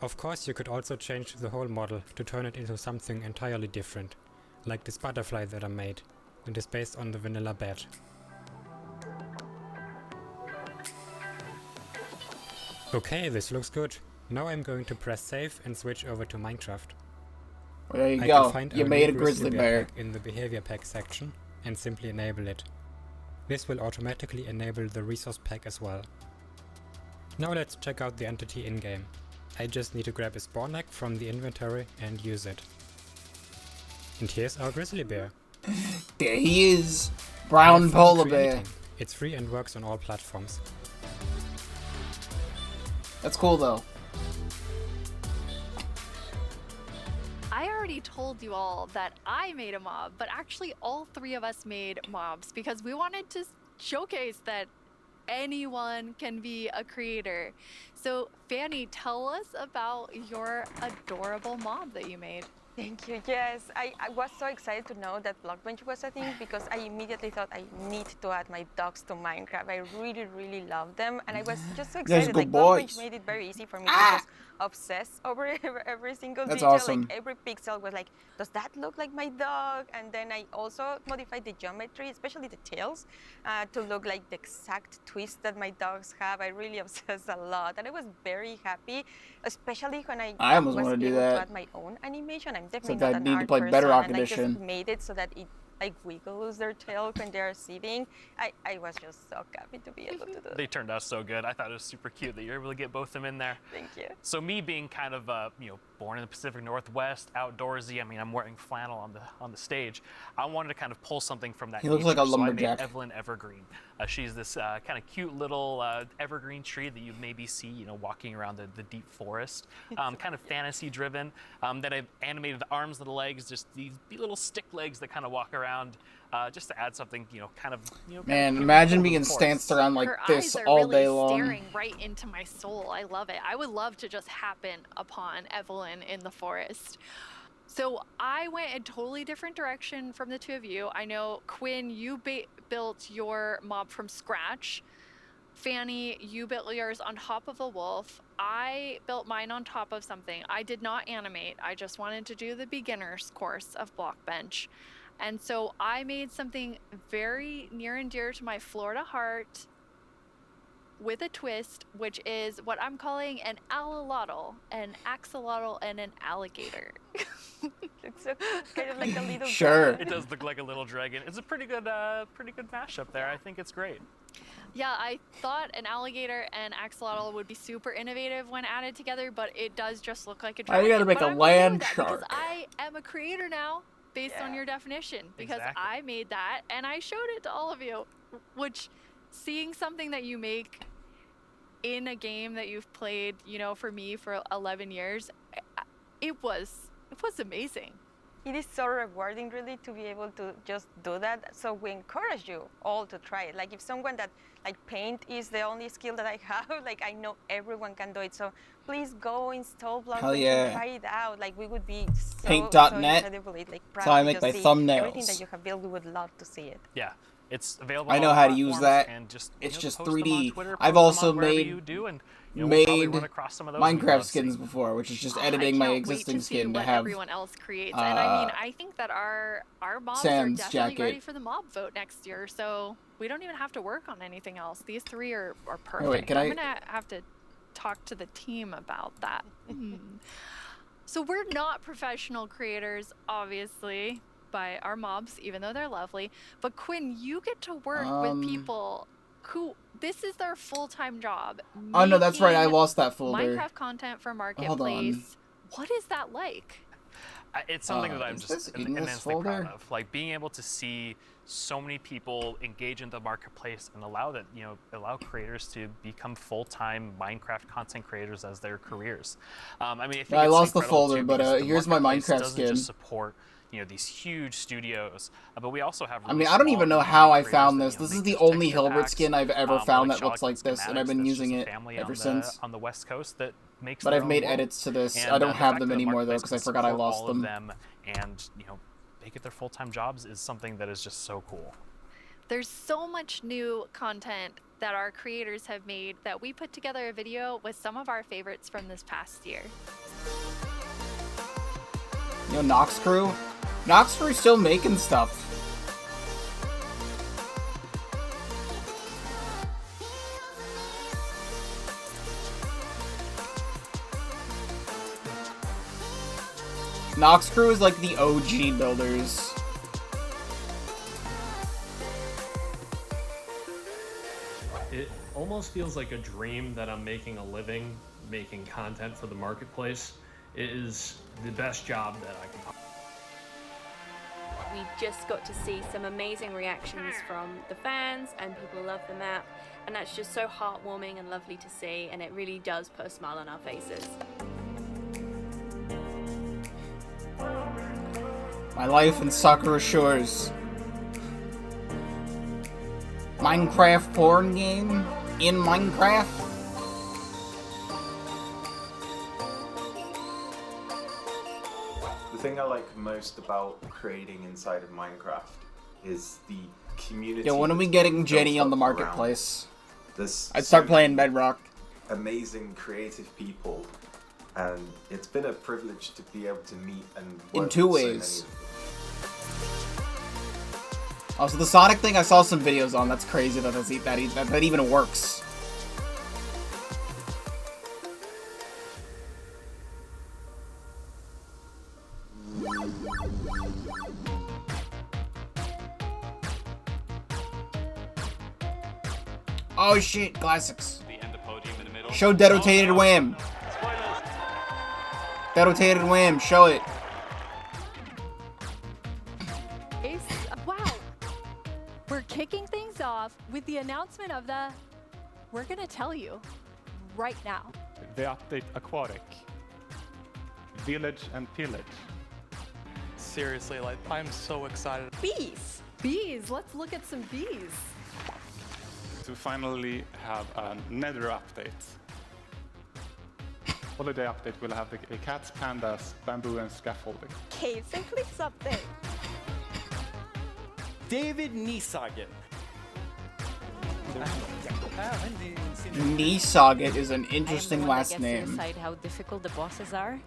Of course you could also change the whole model to turn it into something entirely different, like this butterfly that I made, and is based on the vanilla bat. Okay, this looks good. Now I'm going to press save and switch over to Minecraft. There you I go. can find You our made a new grizzly bear. pack in the behavior pack section and simply enable it. This will automatically enable the resource pack as well. Now let's check out the entity in-game. I just need to grab a spawn egg from the inventory and use it. And here's our grizzly bear. There he is! Brown polar bear. It's free and works on all platforms. That's cool though. I already told you all that I made a mob, but actually all three of us made mobs because we wanted to showcase that anyone can be a creator. So Fanny, tell us about your adorable mob that you made. Thank you. Yes, I was so excited to know that Blockbench was a thing because I immediately thought I need to add my dogs to Minecraft. I really, really love them, and I was just so excited. Like Blockbench made it very easy for me to just obsess over every single That's detail. awesome. Like every pixel was like, does that look like my dog? And then I also modified the geometry, especially the tails, to look like the exact twist that my dogs have. I really obsessed a lot, and I was very happy, especially when I almost was want to do able to that. add my own animation. I'm definitely Except not I an need to art play person, Bedrock and I just Edition. made it so that it like wiggles their tail when they're sitting. I was just so happy to be able to do that. They turned out so good. I thought it was super cute that you're able to get both of them in there. Thank you. So me being kind of born in the Pacific Northwest, outdoorsy. I mean, I'm wearing flannel on the stage. I wanted to kind of pull something from that. He looks like a nature, so I lumberjack. made Evelyn Evergreen. She's this kind of cute little evergreen tree that you maybe see, walking around the deep forest. Kind of fantasy driven. Then I animated the arms and the legs, just these little stick legs that kind of walk around. Just to add something, kind of. Man, imagine being stanced around like Her this eyes are all really day long. staring right into my soul. I love it. I would love to just happen upon Evelyn in the forest. So I went a totally different direction from the two of you. I know, Quinn, you built your mob from scratch. Fanny, you built yours on top of a wolf. I built mine on top of something. I did not animate. I just wanted to do the beginner's course of Blockbench. And so I made something very near and dear to my Florida heart with a twist, which is what I'm calling an alolotl, an axolotl, and an alligator. It's kind of like a little Sure. It does look like a little dragon. It's a pretty good mashup there. I think it's great. Yeah, I thought an alligator and axolotl would be super innovative when added together, but it does just look like a Now dragon. you gotta make But a I'm okay land with that because shark. I am a creator now, based on your definition, because Exactly. I made that and I showed it to all of you. Which, seeing something that you make in a game that you've played, for me for 11 years, it was amazing. It is so rewarding, really, to be able to just do that. So we encourage you all to try it. Like if someone that paint is the only skill that I have, I know everyone can do it. So please go install Blockbench Hell yeah. and try it out. We would be so Paint.net. incredibly That's proud how I to make just my see thumbnails. everything that you have built. We would love to see it. Yeah, it's available. I on know all how to use platforms, that. and just, It's just post them on 3D. Twitter, I've post them on also wherever made you do, and, we'll probably run across some of those and we'd Minecraft love to see. skins before, which is just I editing my can't wait existing to see skin to what have everyone else creates. And I mean, I think that our mobs Sans are definitely jacket. ready for the mob vote next year. So we don't even have to work on anything else. These three are perfect. wait, can I'm I- gonna have to talk to the team about that. So we're not professional creators, obviously, by our mobs, even though they're lovely. But Quinn, you get to work with people who this is their full-time job. Oh no, that's right. I making lost that folder. Minecraft content for Hold on. Marketplace. What is that like? It's something that I'm is just this in this immensely folder? proud of. Being able to see so many people engage in the marketplace and allow creators to become full-time Minecraft content creators as their careers. I mean, I think I it's lost the incredible, folder, too, but, because the here's my marketplace Minecraft doesn't skin. just support these huge studios, but we also have. I Really mean, I don't small even know indie how I creators found that, this. This make is the those only texture Hilbert packs, skin I've ever found that looks like Chalice this, and I've been Schematics, using that's it just a family ever on since. on the West Coast that makes. But their I've own made world. edits to this. And, I don't the have fact them that the anymore though, marketplace because I can forgot I support lost all of them. and make it their full-time jobs is something that is just so cool. There's so much new content that our creators have made that we put together a video with some of our favorites from this past year. Nox Crew? Nox Crew's still making stuff. Nox Crew is like the OG builders. It almost feels like a dream that I'm making a living, making content for the marketplace. It is the best job that I can. We just got to see some amazing reactions from the fans, and people love the map, and that's just so heartwarming and lovely to see, and it really does put a smile on our faces. My life in Sakura Shores. Minecraft porn game? In Minecraft? The thing I like most about creating inside of Minecraft is the community. Yo, when are we getting Jenny on the marketplace? I'd start playing Bedrock. Amazing creative people, and it's been a privilege to be able to meet and work In two with so ways. many. Also, the Sonic thing I saw some videos on. That's crazy that that even works. Oh shit, classics. Show Dedotated Wham. Dedotated Wham, show it. Wow. We're kicking things off with the announcement of the... We're gonna tell you right now. The update Aquatic. Village and Pillage. Seriously, like, I'm so excited. Bees. Bees. Let's look at some bees. To finally have a Nether update. Holiday update will have the cats, pandas, bamboo, and scaffolding. Caves and cliffs update. David Niesagen. Niesaget is an interesting last Gets name. to decide how difficult the bosses are.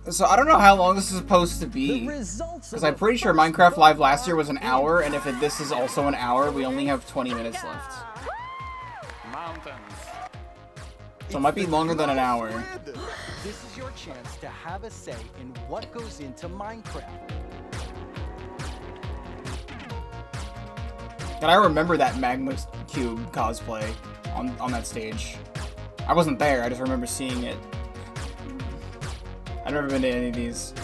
So I don't know how long this is supposed to be, because I'm pretty sure Minecraft Live last year was an hour, and if this is also an hour, we only have 20 minutes left. Mountains. So it might be longer than an hour. This is your chance to have a say in what goes into Minecraft. And I remember that Magma Cube cosplay on that stage. I wasn't there, I just remember seeing it. I've never been to any of these.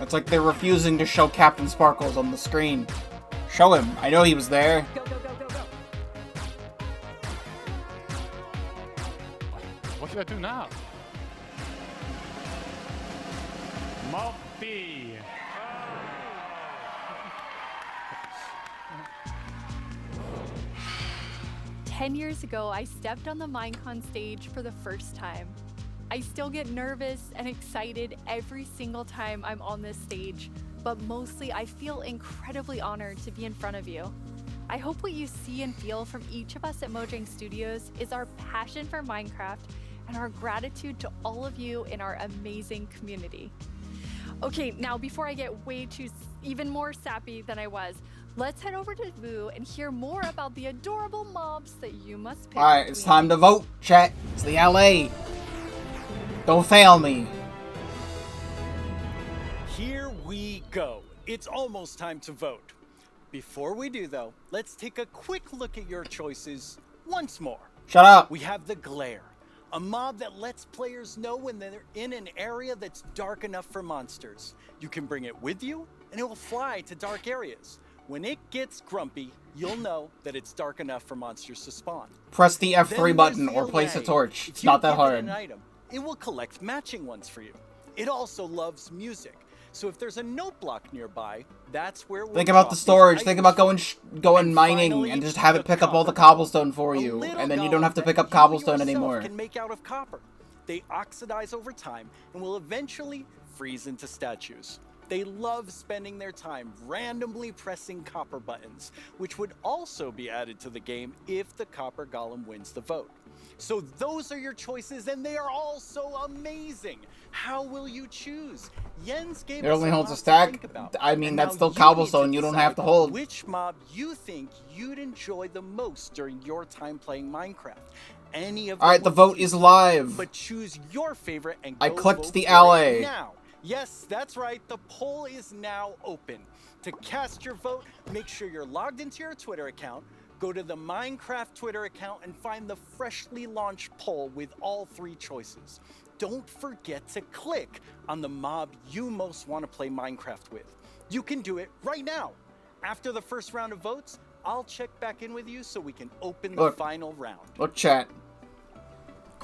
It's like they're refusing to show Captain Sparkles on the screen. Show him. I know he was there. What should I do now? Moppy. 10 years ago, I stepped on the Minecon stage for the first time. I still get nervous and excited every single time I'm on this stage, but mostly I feel incredibly honored to be in front of you. I hope what you see and feel from each of us at Mojang Studios is our passion for Minecraft and our gratitude to all of you in our amazing community. Okay, now before I get even more sappy than I was, let's head over to Boo and hear more about the adorable mobs that you must pick. Alright, it's time to vote, chat. It's the LA. Don't fail me. Here we go. It's almost time to vote. Before we do, though, let's take a quick look at your choices once more. Shut up. We have the Glare, a mob that lets players know when they're in an area that's dark enough for monsters. You can bring it with you, and it will fly to dark areas. When it gets grumpy, you'll know that it's dark enough for monsters to spawn. Press the F3 Then button there's or the place a Allay. torch. If It's you not that give it hard. an item, it will collect matching ones for you. It also loves music. So if there's a note block nearby, that's where it will Think about the drop these storage. Think items about from. going mining finally, and just have it the pick up all the copper cobblestone for A you, little and then you don't have to golem pick that up cobblestone you yourself anymore. can make out of copper. They oxidize over time and will eventually freeze into statues. They love spending their time randomly pressing copper buttons, which would also be added to the game if the copper golem wins the vote. So those are your choices, and they are all so amazing. How will you choose? Jens gave It us only a holds a lot to stack. think about. I mean, And that's now still you need cobblestone. You don't have to decide hold. which mob you think you'd enjoy the most during your time playing Minecraft. Any of them Alright, the will vote be is useful, live. But choose your favorite and I go clicked vote the for ally. it now. Yes, that's right. The poll is now open. To cast your vote, make sure you're logged into your Twitter account. Go to the Minecraft Twitter account and find the freshly launched poll with all 3 choices. Don't forget to click on the mob you most want to play Minecraft with. You can do it right now. After the first round of votes, I'll check back in with you so we can open the Look. final round. Look, chat.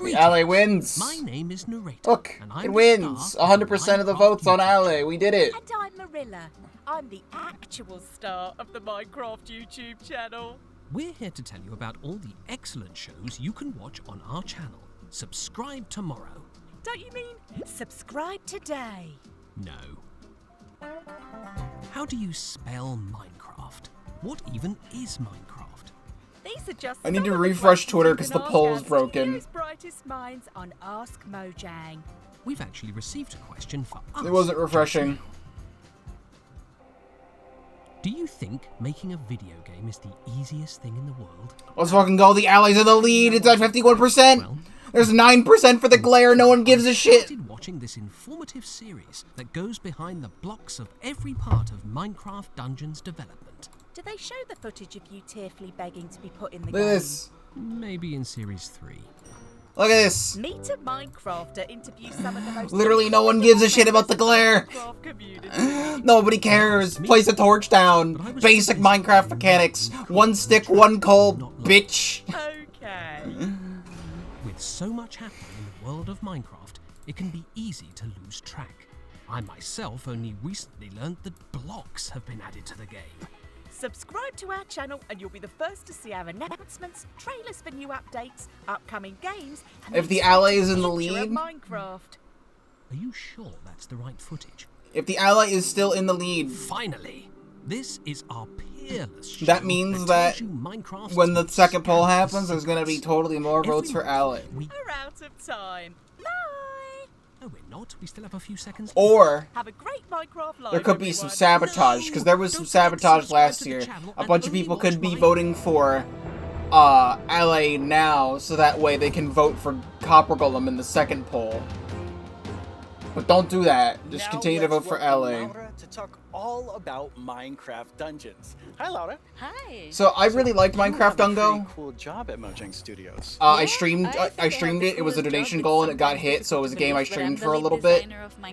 The ally wins. My name is Narrator. Look, and I'm it the wins. star of the 100% of the Minecraft votes on YouTube ally. We did it. And I'm Marilla. I'm the actual star of the Minecraft YouTube channel. We're here to tell you about all the excellent shows you can watch on our channel. Subscribe tomorrow. Don't you mean subscribe today? No. How do you spell Minecraft? What even is Minecraft? These are just I need to some of the refresh questions Twitter you because can the ask poll's our broken. studio's brightest minds on Ask Mojang. We've actually received a question for us. It wasn't refreshing. Do you think making a video game is the easiest thing in the world? Let's fucking go. The allies in the lead. It's at 51%. There's 9% for the glare. No one gives a shit. Started watching this informative series that goes behind the blocks of every part of Minecraft Dungeons development. Do they show the footage of you tearfully begging to be put in the Look at game? this. Maybe in Series 3. Look at this. Meet a Minecrafter interviews some of the most Literally, no one gives a shit about the glare. Minecraft community. Nobody cares. Place a torch down. Basic Minecraft mechanics. 1 stick, 1 coal, bitch. Okay. With so much happening in the world of Minecraft, it can be easy to lose track. I myself only recently learned that blocks have been added to the game. Subscribe to our channel and you'll be the first to see our announcements, trailers for new updates, upcoming games, and If the ally is in the future of lead, Minecraft. Are you sure that's the right footage? if the ally is still in the lead, Finally, this is our peerless show that means that tells you Minecraft's when the most second poll scandalous happens, there's gonna be secrets. totally more votes for Every ally. week We're out of time. Bye. No, we're not. We still have a few seconds. Or Have a great Minecraft life. there could be some everyone. sabotage, because there was some sabotage last year. A bunch of people could be voting for ally now, so that way they can vote for Copper Golem in the second poll. But don't do that. Just Now continue to vote let's for welcome ally. Laura to talk all about Minecraft Dungeons. Hi, Laura. Hi. So I really liked You have Minecraft a pretty Dungo. cool job at Mojang Studios. I streamed it. It was a donation goal and it got hit, so it was a game I streamed for a little bit.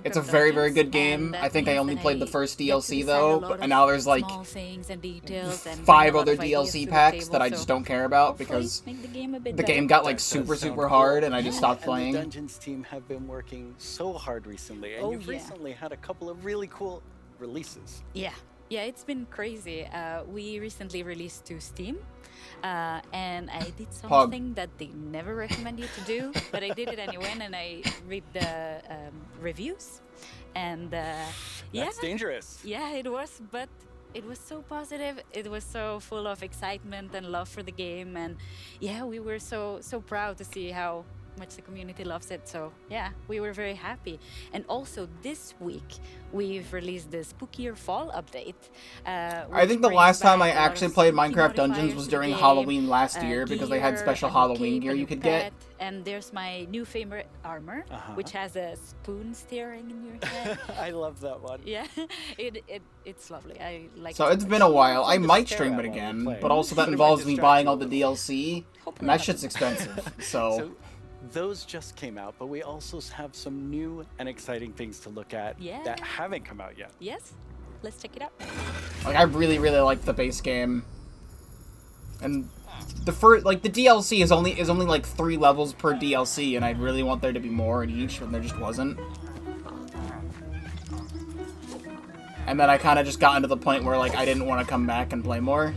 It's a very, very good game. I think I only played the first DLC though, and now there's like 5 other DLC packs that I just don't care about because the game got like super, super hard and I just stopped And the playing. Dungeons team have been working so hard recently, and Oh, you've yeah. recently had a couple of really cool releases. Yeah, it's been crazy. We recently released to Steam, and I did Pog. something that they never recommend you to do, but I did it anyway, and I read the reviews, and yeah, That's dangerous. yeah, it was, but it was so positive. It was so full of excitement and love for the game, and yeah, we were so proud to see how much the community loves it. So yeah, we were very happy. And also this week we've released the Spookier Fall update. I think the last time I actually played Minecraft Dungeons was during Halloween last year because they had special Halloween gear you could get. And there's my new favorite armor, which has a spoon steering in your head. I love that one. Yeah, it's lovely. I like So it it's so been much. a while. I might stream it again, but also that involves me buying all the DLC, and that shit's expensive. So those just came out, but we also have some new and exciting things to look at Yeah. that haven't come out yet. Yes, let's check it out. Like I really, really like the base game, and the DLC is only like 3 levels per DLC, and I really want there to be more in each, and there just wasn't. And then I kind of just got into the point where like I didn't want to come back and play more.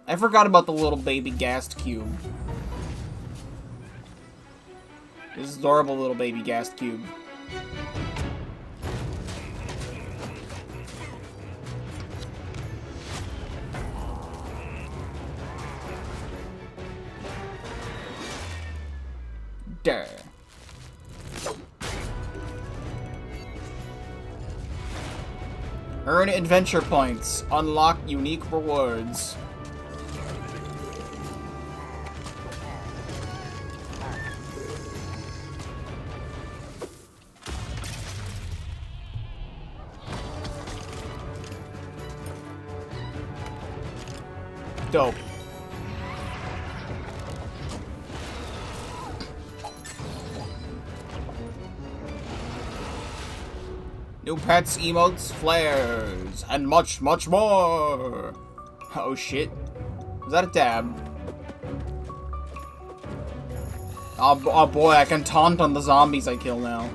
I forgot about the little baby ghast cube. This adorable little baby ghast cube. Earn adventure points. Unlock unique rewards. Dope. New pets, emotes, flares, and much, much more! Oh shit. Was that a dab? Oh boy, I can taunt on the zombies I kill now.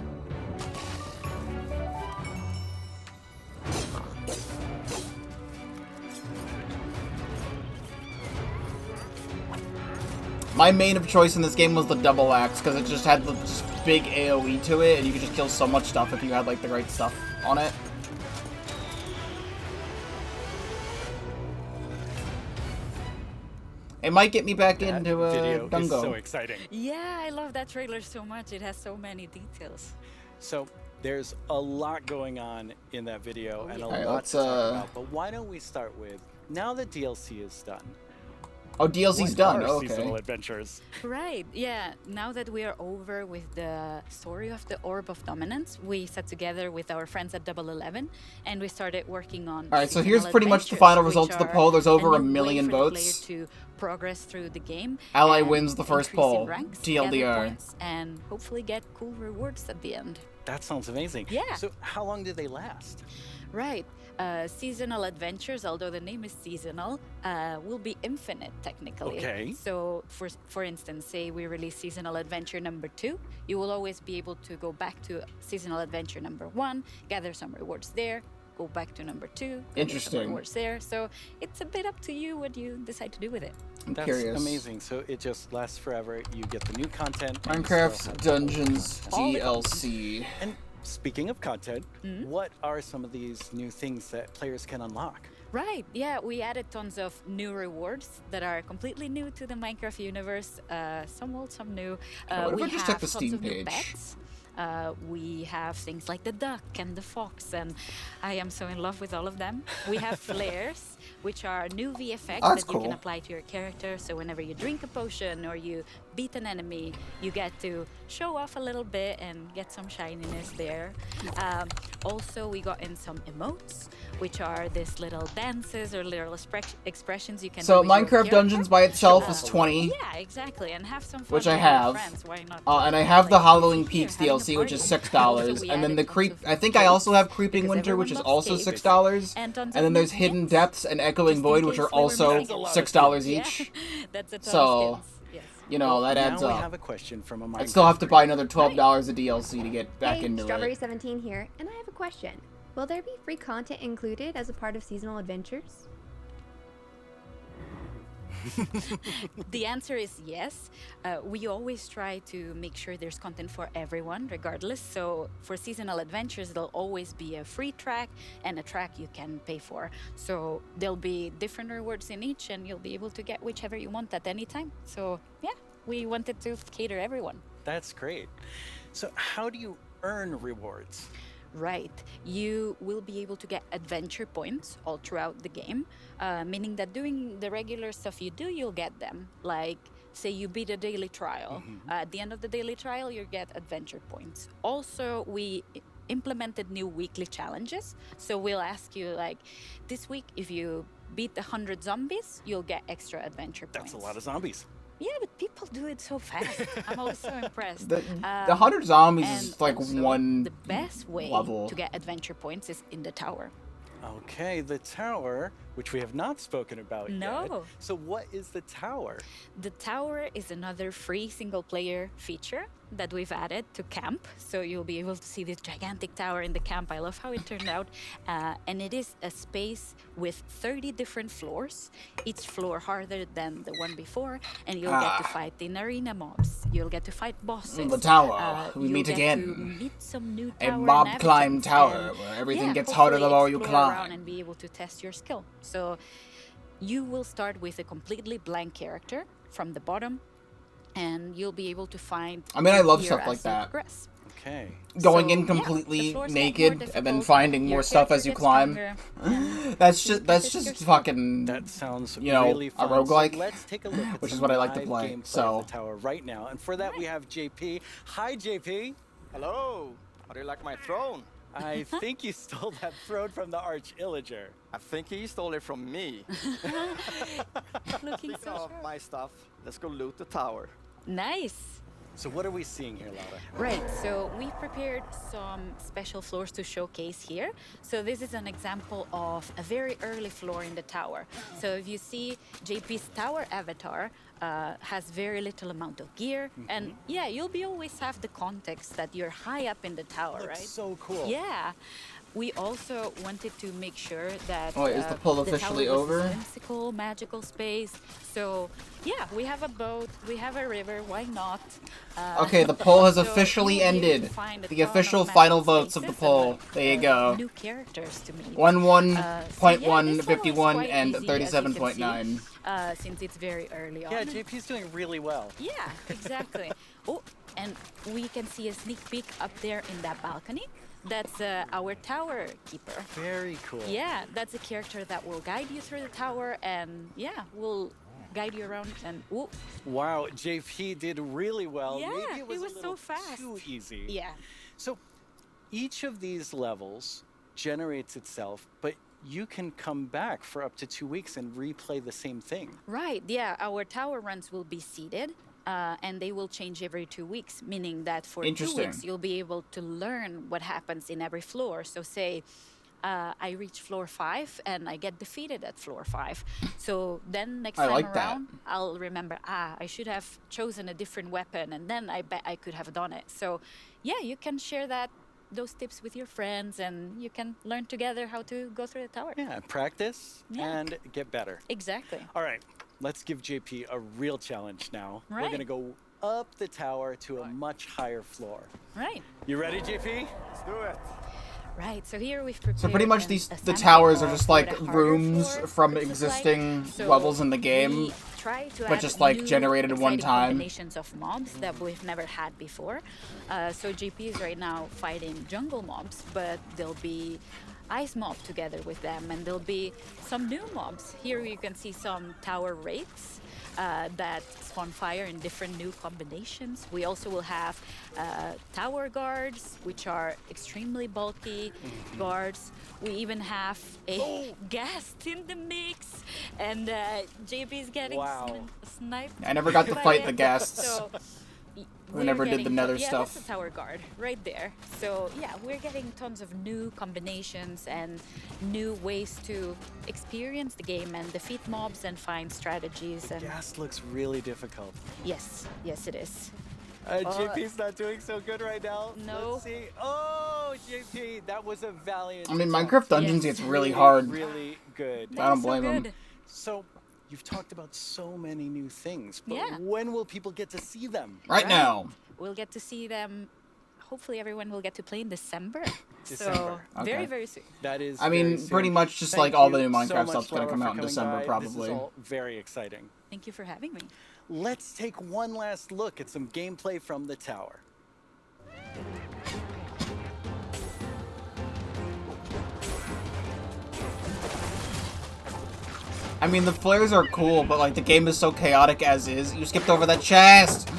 My main of choice in this game was the double axe, because it just had this big AoE to it, and you could just kill so much stuff if you had, like, the right stuff on it. It might get me back into video Dungo. is so exciting. Yeah, I love that trailer so much. It has so many details. So there's a lot going on in that video and a Alright, lot let's, to talk about. But why don't we start with, now that DLC is done. Oh, DLC's what done. Are Oh, okay. seasonal adventures. Right, yeah. Now that we are over with the story of the Orb of Dominance, we sat together with our friends at Double 11 and we started working on. Alright, so seasonal here's pretty much the adventures, final which results of the are poll. There's over a a new million way for the votes. player to progress through the game. Ally and wins the first increase in poll. ranks, TLDR. gather points, and hopefully get cool rewards at the end. That sounds amazing. Yeah. So how long did they last? Right. Seasonal adventures, although the name is seasonal, will be infinite technically. Okay. So, for instance, say we release seasonal adventure number 2, you will always be able to go back to seasonal adventure number 1, gather some rewards there, go back to number 2, gather some Interesting. rewards there. So it's a bit up to you what you decide to do with it. That's curious. amazing. So it just lasts forever. You get the new content. and you Minecraft still have Dungeons all the DLC. And speaking of content, what are some of these new things that players can unlock? Right, yeah, we added tons of new rewards that are completely new to the Minecraft universe. Some old, some new. What if we I just have check the tons Steam of new page? pets. We have things like the duck and the fox, and I am so in love with all of them. We have flares, which are new VFX Oh, that's that you can cool. apply to your character. So whenever you drink a potion or you beat an enemy, you get to show off a little bit and get some shininess there. Also, we got in some emotes, which are these little dances or little expressions you can So do with your Minecraft character. Dungeons by itself is 20. Yeah, exactly, and have some fun Which I with your have. friends. Why not And I have the like Halloween here, Peaks having a DLC, which is party. $6. We And then added the tons Creep. of I think I also have capes, Creeping because Winter, which is everyone also loves capes, $6. and tons And of then there's new Hidden hints, Depths and Echoing just in Void, which case are we were also missing. $6 Yeah, each. that's a ton So, of skins. Yes. you know, that adds now we up. have a question from a Minecraft. I'd still have to buy another $12 of DLC to get back Hey, into it. Strawberry17 here, and I have a question. Will there be free content included as a part of seasonal adventures? The answer is yes. We always try to make sure there's content for everyone, regardless. So for seasonal adventures, there'll always be a free track and a track you can pay for. So there'll be different rewards in each, and you'll be able to get whichever you want at any time. So yeah, we wanted to cater everyone. That's great. So how do you earn rewards? Right. You will be able to get adventure points all throughout the game, meaning that doing the regular stuff you do, you'll get them. Like, say you beat a daily trial. At the end of the daily trial, you get adventure points. Also, we implemented new weekly challenges. So we'll ask you, like, this week, if you beat 100 zombies, you'll get extra adventure points. That's a lot of zombies. Yeah, but people do it so fast. I'm always so impressed. The 100 zombies and is like also, one the best way level. to get adventure points is in the tower. Okay, the tower, which we have not spoken about yet. No. So what is the tower? The tower is another free single-player feature that we've added to camp. So you'll be able to see this gigantic tower in the camp. I love how it turned out. And it is a space with 30 different floors, each floor harder than the one before. And you'll get to fight in arena mobs. You'll get to fight bosses. The tower. We you'll meet get again. to meet some new A tower mob climb inhabitants tower and, where everything yeah, gets harder the hopefully more you explore around climb. and be able to test your skill. So you will start with a completely blank character from the bottom, and you'll be able to find. I mean, I love gear stuff as like you that. progress. Okay. Going So, in yeah, the completely floors get more naked and then difficult, finding your more stuff character as you gets climb. stronger, That's and just your fucking. That sounds you know, really a fun. roguelike, So let's take a look at which is some what I like to live play. gameplay So of the tower right now. And for that, we have JP. Hi, JP. Hello. How do you like my throne? I think you stole that throne from the Arch-Illager. I think he stole it from me. Looking Speaking so of sharp. my stuff, let's go loot the tower. Nice. So what are we seeing here, Laura? Right, so we prepared some special floors to showcase here. So this is an example of a very early floor in the tower. So if you see JP's tower avatar has very little amount of gear. And yeah, you'll be always have the context that you're high up in the tower, Looks right? so cool. Yeah. We also wanted to make sure that Oh, is the pull officially tower was over? a whimsical, magical space. So yeah, we have a boat, we have a river. Why not? okay, the poll has so officially you'll be able to ended. find a The ton of official magical final votes of the spaces poll. and, There you go. New characters to meet. 1.151 and 37.9. Since it's very early on. Yeah, JP's doing really well. Yeah, exactly. Oh, and we can see a sneak peek up there in that balcony. That's our tower keeper. Very cool. Yeah, that's a character that will guide you through the tower and yeah, will guide you around and ooh. Wow, JP did really well. Yeah, Maybe it was, he was a little so fast. too easy. Yeah. So each of these levels generates itself, but you can come back for up to 2 weeks and replay the same thing. Right, yeah, our tower runs will be seated. And they will change every 2 weeks, meaning that for 2 Interesting. weeks you'll be able to learn what happens in every floor. So say I reach floor 5 and I get defeated at floor 5. So then next I time like that. around, I'll remember, I should have chosen a different weapon and then I bet I could have done it. So yeah, you can share those tips with your friends and you can learn together how to go through the tower. Yeah, practice and get better. Exactly. All right, let's give JP a real challenge now. We're Right. gonna go up the tower to a much higher floor. Right. You ready, JP? Let's do it. Right, so here we've prepared So pretty much a the sample towers are of just what like a harder rooms floor from could look existing like. So levels in the game, we try to but add just like new, generated one exciting time. combinations of mobs that we've never had before. So JP is right now fighting jungle mobs, but there'll be ice mob together with them, and there'll be some new mobs. Here you can see some tower wraiths that spawn fire in different new combinations. We also will have tower guards, which are extremely bulky guards. We even have a ghast in the mix, and JP is getting sniped. I never got to by fight it. the ghasts. So, We never did the nether yeah, stuff. that's a tower guard right there. So yeah, we're getting tons of new combinations and new ways to experience the game and defeat mobs and find strategies. And Gas looks really difficult. yes, yes it is. JP's not doing so good right now. No. Let's see. Oh, JP, that was a valiant. I mean, attempt. Minecraft Dungeons gets really hard. Really good. I don't blame him. So, you've talked about so many new things, but Yeah. when will people get to see them? Right now. We'll get to see them. Hopefully everyone will get to play in December. December. So very, Okay. very soon. That is. I mean, very soon. pretty much just Thank like all the you new Minecraft so much, stuff's gonna Laura, come for out in coming December, by. probably. This is all very exciting. Thank you for having me. Let's take one last look at some gameplay from the tower. I mean, the flares are cool, but like the game is so chaotic as is. You skipped over that chest!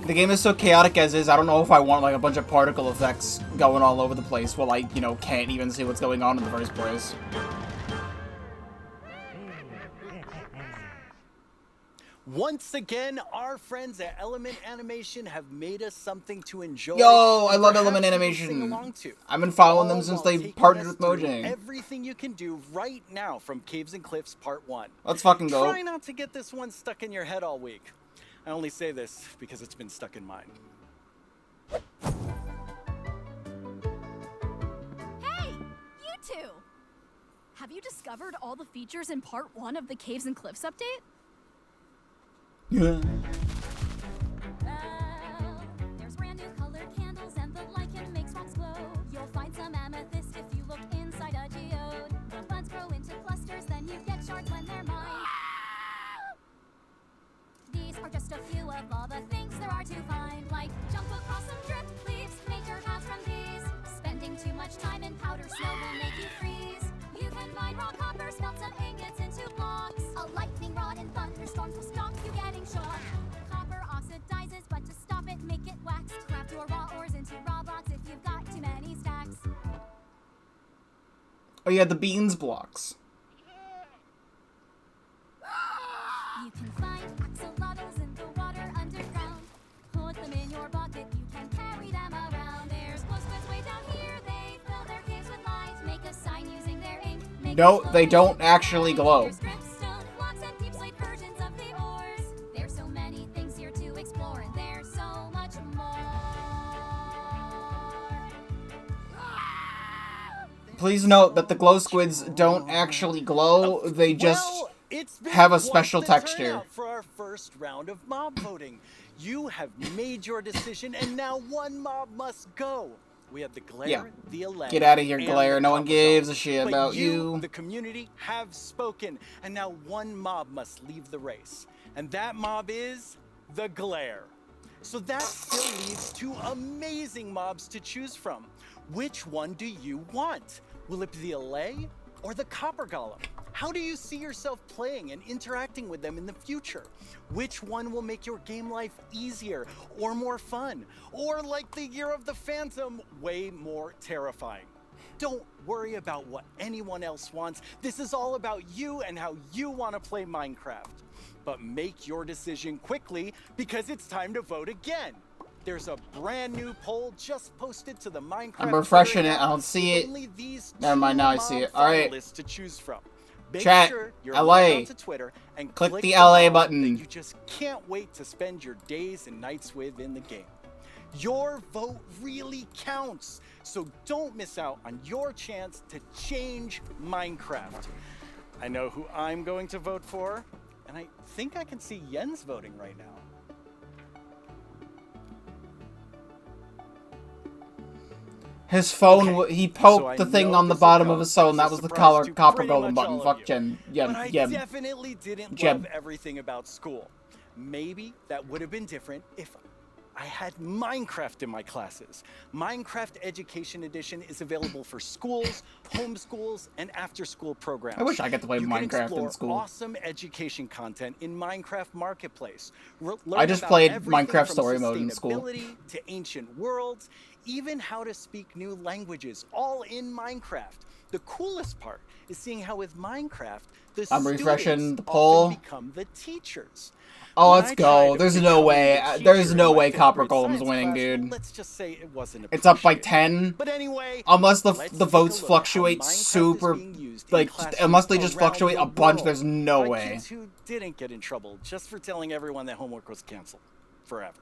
The game is so chaotic as is, I don't know if I want like a bunch of particle effects going all over the place while I, you know, can't even see what's going on in the first place. Once again, our friends at Element Animation have made us something to enjoy. Yo, I and love perhaps Element even Animation. sing along to. I've been following them All since while they taking partnered us with through Mojang. Everything you can do right now from Caves and Cliffs Part 1. Let's fucking go. Try not to get this one stuck in your head all week. I only say this because it's been stuck in mine. Hey, you two! Have you discovered all the features in Part 1 of the Caves and Cliffs update? Yeah. There's brand new colored candles and the lichen makes rocks glow. You'll find some amethyst if you look inside a geode. The buds grow into clusters, then you get shards when they're mined. These are just a few of all the things there are to find, like jump across some drift leaves, major Oh yeah, the beans blocks. You can find axolotls in the water underground. Put them in your bucket, you can carry them around. There's glow squids way down here, they fill their caves with light. Make a sign using their ink. No, they don't actually glow. There's dripstone blocks and deep slate versions of the ores. There's so many things here to explore, and there's so much more. Please note that the glow squids don't actually glow, they just have a special texture. For our first round of mob voting. You have made your decision, and now one mob must go. We have the Glare, Yeah. the Elect. Get out of here, and Glare. the No one Copper gives a Golem. shit But about you. The community, have spoken, and now one mob must leave the race. And that mob is the Glare. So that still leaves two amazing mobs to choose from. Which one do you want? Will it be the Allay or the Copper Golem? How do you see yourself playing and interacting with them in the future? Which one will make your game life easier or more fun? Or like the Year of the Phantom, way more terrifying? Don't worry about what anyone else wants. This is all about you and how you want to play Minecraft. But make your decision quickly because it's time to vote again. There's a brand new poll just posted to the Minecraft. I'm refreshing Twitter it. I account don't see with it. only these Never mind, now I see two it. Alright. finalists to choose from. Make Chat, sure you're LA. logged onto Twitter and Click click the LA mob button. that you just can't wait to spend your days and nights with in the game. Your vote really counts, so don't miss out on your chance to change Minecraft. I know who I'm going to vote for, and I think I can see Jens voting right now. His phone, he poked the thing on the bottom of his phone. That was the color Copper pretty Golem much button. all of Fuck you. Jen. But I Jeb. definitely didn't Jeb. love everything about school. Maybe that would have been different if I had Minecraft in my classes. Minecraft Education Edition is available for schools, homeschools, and after-school programs. I wish I got to play You Minecraft can in explore school. awesome education content in Minecraft Marketplace. Learn I just about played everything Minecraft from story mode in school. sustainability to ancient worlds, even how to speak new languages, all in Minecraft. The coolest part is seeing how with Minecraft, the I'm refreshing students the poll. often become the teachers. Oh, When let's I go. tried to There's become no the way. teacher There's in no my way fifth Copper grade Golem's science winning, class, dude. Let's just say it wasn't It's up by 10. But anyway, Unless the let's the take votes a look at how fluctuate Minecraft is super, being used in like, classrooms unless they just around fluctuate the a bunch, world there's no by way. kids who didn't get in trouble just for telling everyone that homework was canceled forever.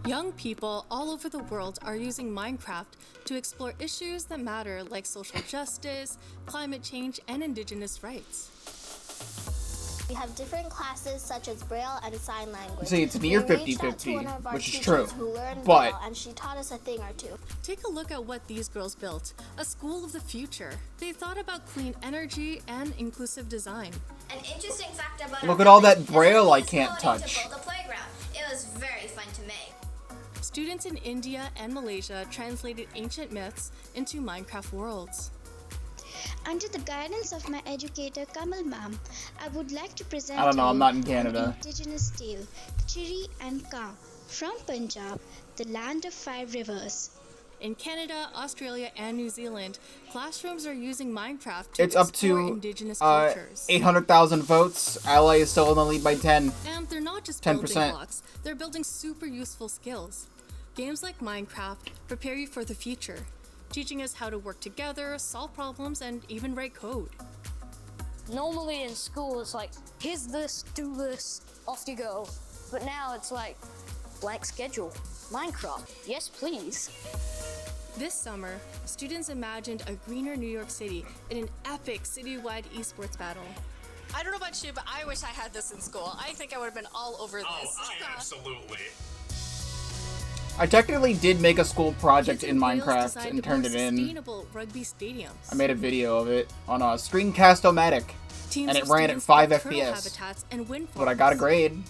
Young people all over the world are using Minecraft to explore issues that matter like social justice, climate change, and indigenous rights. We have different classes such as Braille and Sign Language. See, it's near We reached out to 50-50, one of our which is teachers true, who learned but- Braille, and she taught us a thing or two. Take a look at what these girls built, a school of the future. They thought about clean energy and inclusive design. An interesting fact about Look our at all village that is Braille we I used can't coding touch. to build a playground. It was very fun to make. Students in India and Malaysia translated ancient myths into Minecraft worlds. Under the guidance of my educator Kamal ma'am, I would like to present I don't know, I'm you not in an Canada. indigenous tale, Chiri and Ka, from Punjab, the land of 5 rivers. In Canada, Australia, and New Zealand, classrooms are using Minecraft to It's up explore to indigenous cultures. 800,000 votes. LA is still in the lead by 10. And they're not just 10%. building blocks, they're building super useful skills. Games like Minecraft prepare you for the future, teaching us how to work together, solve problems, and even write code. Normally in school it's like, here's this, do this, off you go. But now it's like, blank schedule. Minecraft, yes please. This summer, students imagined a greener New York City in an epic citywide esports battle. I don't know about you, but I wish I had this in school. I think I would have been all over this. Absolutely. I technically did make a school project in Wales Minecraft designed and turned more it in. sustainable rugby stadiums. I made a video of it on a Screencast-O-Matic, Teams and it of ran at students 5 built turtle FPS. habitats and wind But I got a farms. grade.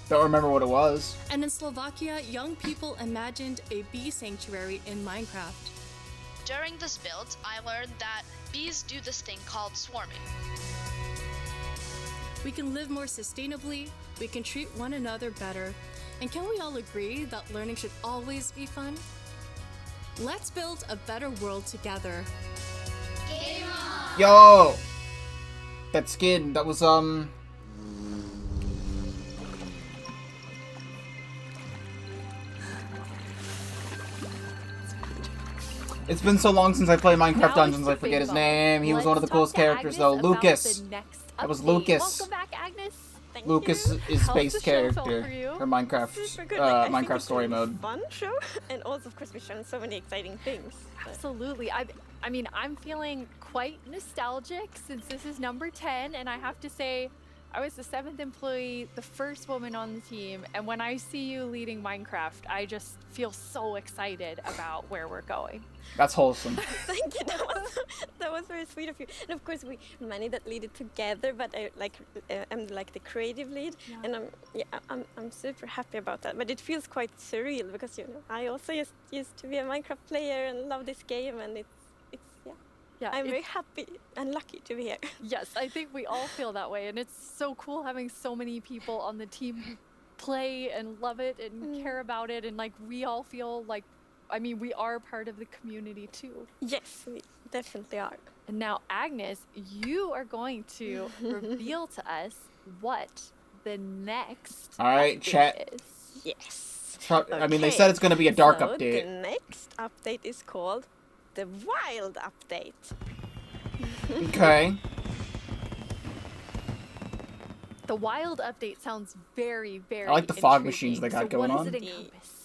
Don't remember what it was. And in Slovakia, young people imagined a bee sanctuary in Minecraft. During this build, I learned that bees do this thing called swarming. We can live more sustainably, we can treat one another better, and can we all agree that learning should always be fun? Let's build a better world together. Game on! Yo! That skin, that was, It's been so long since I played Minecraft Dungeons, I forget his name. He was one of the coolest characters, though. Lucas. That was Lucas. Welcome back, Agnes. Thank Lucas you. is How's base the show felt character for you? for Minecraft, Super good. Like, I think Minecraft it's story a really mode. fun show, and also of course we've shown so many exciting things. Absolutely. I mean, I'm feeling quite nostalgic since this is number 10, and I have to say, I was the 7th employee, the first woman on the team, and when I see you leading Minecraft, I just feel so excited about where we're going. That's wholesome. Thank you. That was very sweet of you. And of course, we many that lead it together, but I'm like the creative lead, and I'm super happy about that. But it feels quite surreal because I also used to be a Minecraft player and love this game, and I'm very happy and lucky to be here. Yes, I think we all feel that way, and it's so cool having so many people on the team who play and love it and care about it, and like we all feel like, I mean, we are part of the community too. Yes, we definitely are. And now, Agnes, you are going to reveal to us what the next All right, chat. is. Yes. I mean, they said it's going to be a dark so update. The next update is called the Wild Update. Okay. The Wild Update sounds very, very I like the fog intriguing. machines they got So going what on. does it encompass?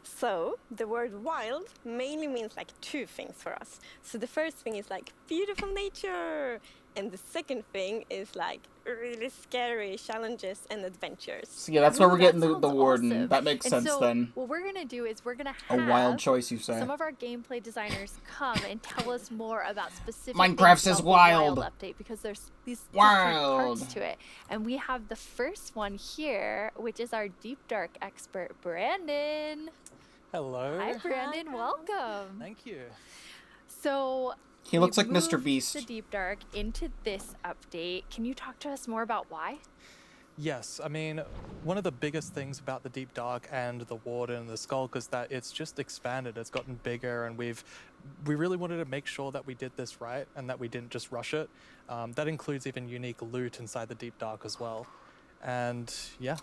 So the word wild mainly means like two things for us. So the first thing is like beautiful nature, and the second thing is like really scary challenges and adventures. So yeah, that's where we're getting the sounds warden. awesome. That makes And sense so then. What we're gonna do is we're gonna A have wild choice, you say. some of our gameplay designers come and tell us more about specific Minecraft things says about the wild. update, because there's these Wild. different parts to it. And we have the first one here, which is our Deep Dark expert, Brandon. Hello. Hi, Brandon. Welcome. Thank you. So He looks we've like Mr. moved Beast. the Deep Dark into this update. Can you talk to us more about why? Yes, I mean, one of the biggest things about the Deep Dark and the Warden and the Skulk is that it's just expanded. It's gotten bigger, and we really wanted to make sure that we did this right and that we didn't just rush it. That includes even unique loot inside the Deep Dark as well. And yeah.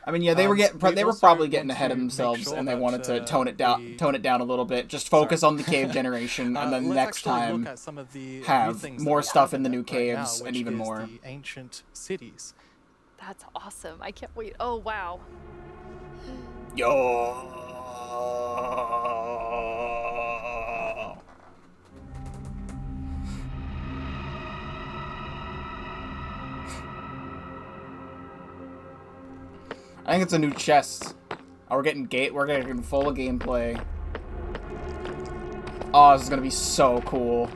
I mean, yeah, they were also probably getting want ahead of to make themselves, sure and they that, wanted to tone it down a little bit. Just focus on the cave generation, and then let's next actually time look at some of the new have things more that stuff we in the have new right now, caves and which even is more. the ancient cities. That's awesome. I can't wait. Oh, wow. Yo. I think it's a new chest. Oh, we're getting full gameplay. Oh, this is gonna be so cool.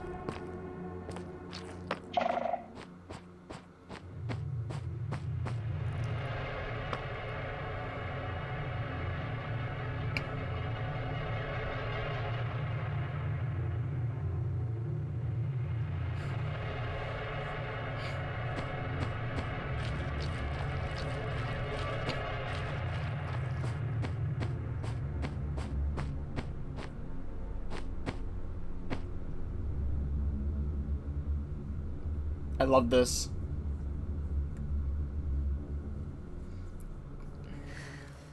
I love this.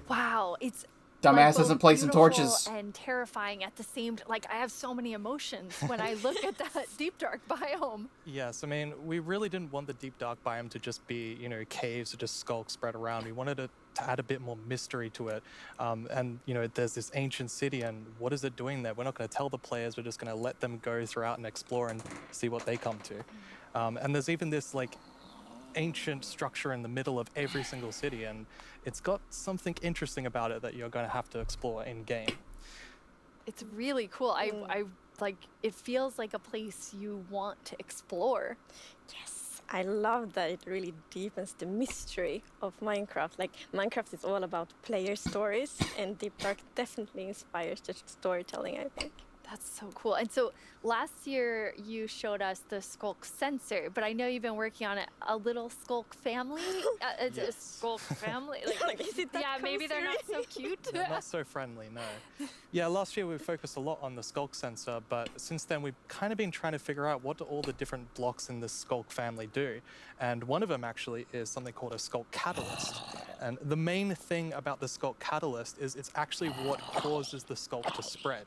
Wow, it's Dumbass both isn't placing beautiful torches. and terrifying at the same time. Like, I have so many emotions when I look at that Deep Dark biome. Yes, I mean, we really didn't want the Deep Dark biome to just be, caves or just skulks spread around. We wanted it to add a bit more mystery to it. And, there's this ancient city, and what is it doing there? We're not going to tell the players. We're just going to let them go throughout and explore and see what they come to. And there's even this, ancient structure in the middle of every single city, and it's got something interesting about it that you're going to have to explore in game. It's really cool. I like, it feels like a place you want to explore. Yes, I love that it really deepens the mystery of Minecraft. Like, Minecraft is all about player stories, and Deep Dark definitely inspires the storytelling, I think. That's so cool. And so last year you showed us the Skulk sensor, but I know you've been working on a little Skulk family. It's a Skulk family. Like, yeah, maybe they're not so cute. They're not so friendly, no. Yeah, last year we focused a lot on the Skulk sensor, but since then we've kind of been trying to figure out what do all the different blocks in the Skulk family do. And one of them actually is something called a Skulk catalyst. And the main thing about the Skulk catalyst is it's actually what causes the Skulk to spread.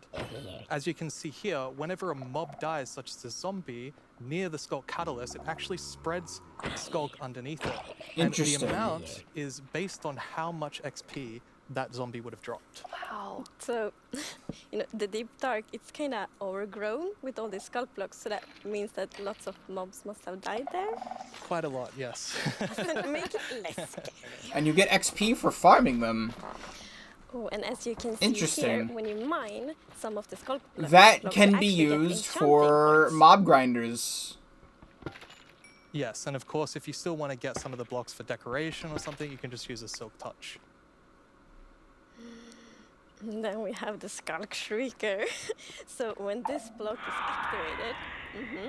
As you can see here, whenever a mob dies, such as a zombie, near the Skulk catalyst, it actually spreads Skulk underneath it. And the amount is based on how much XP that zombie would have dropped. Wow. So, the Deep Dark, it's kind of overgrown with all these Skulk blocks, so that means that lots of mobs must have died there? Quite a lot, yes. Make it less scary. And you get XP for farming them. Oh, and as you can see here, when you mine some of the Skulk blocks, that can be used for mob grinders. Yes, and of course, if you still want to get some of the blocks for decoration or something, you can just use a Silk Touch. And then we have the Skulk Shrieker. So when this block is activated,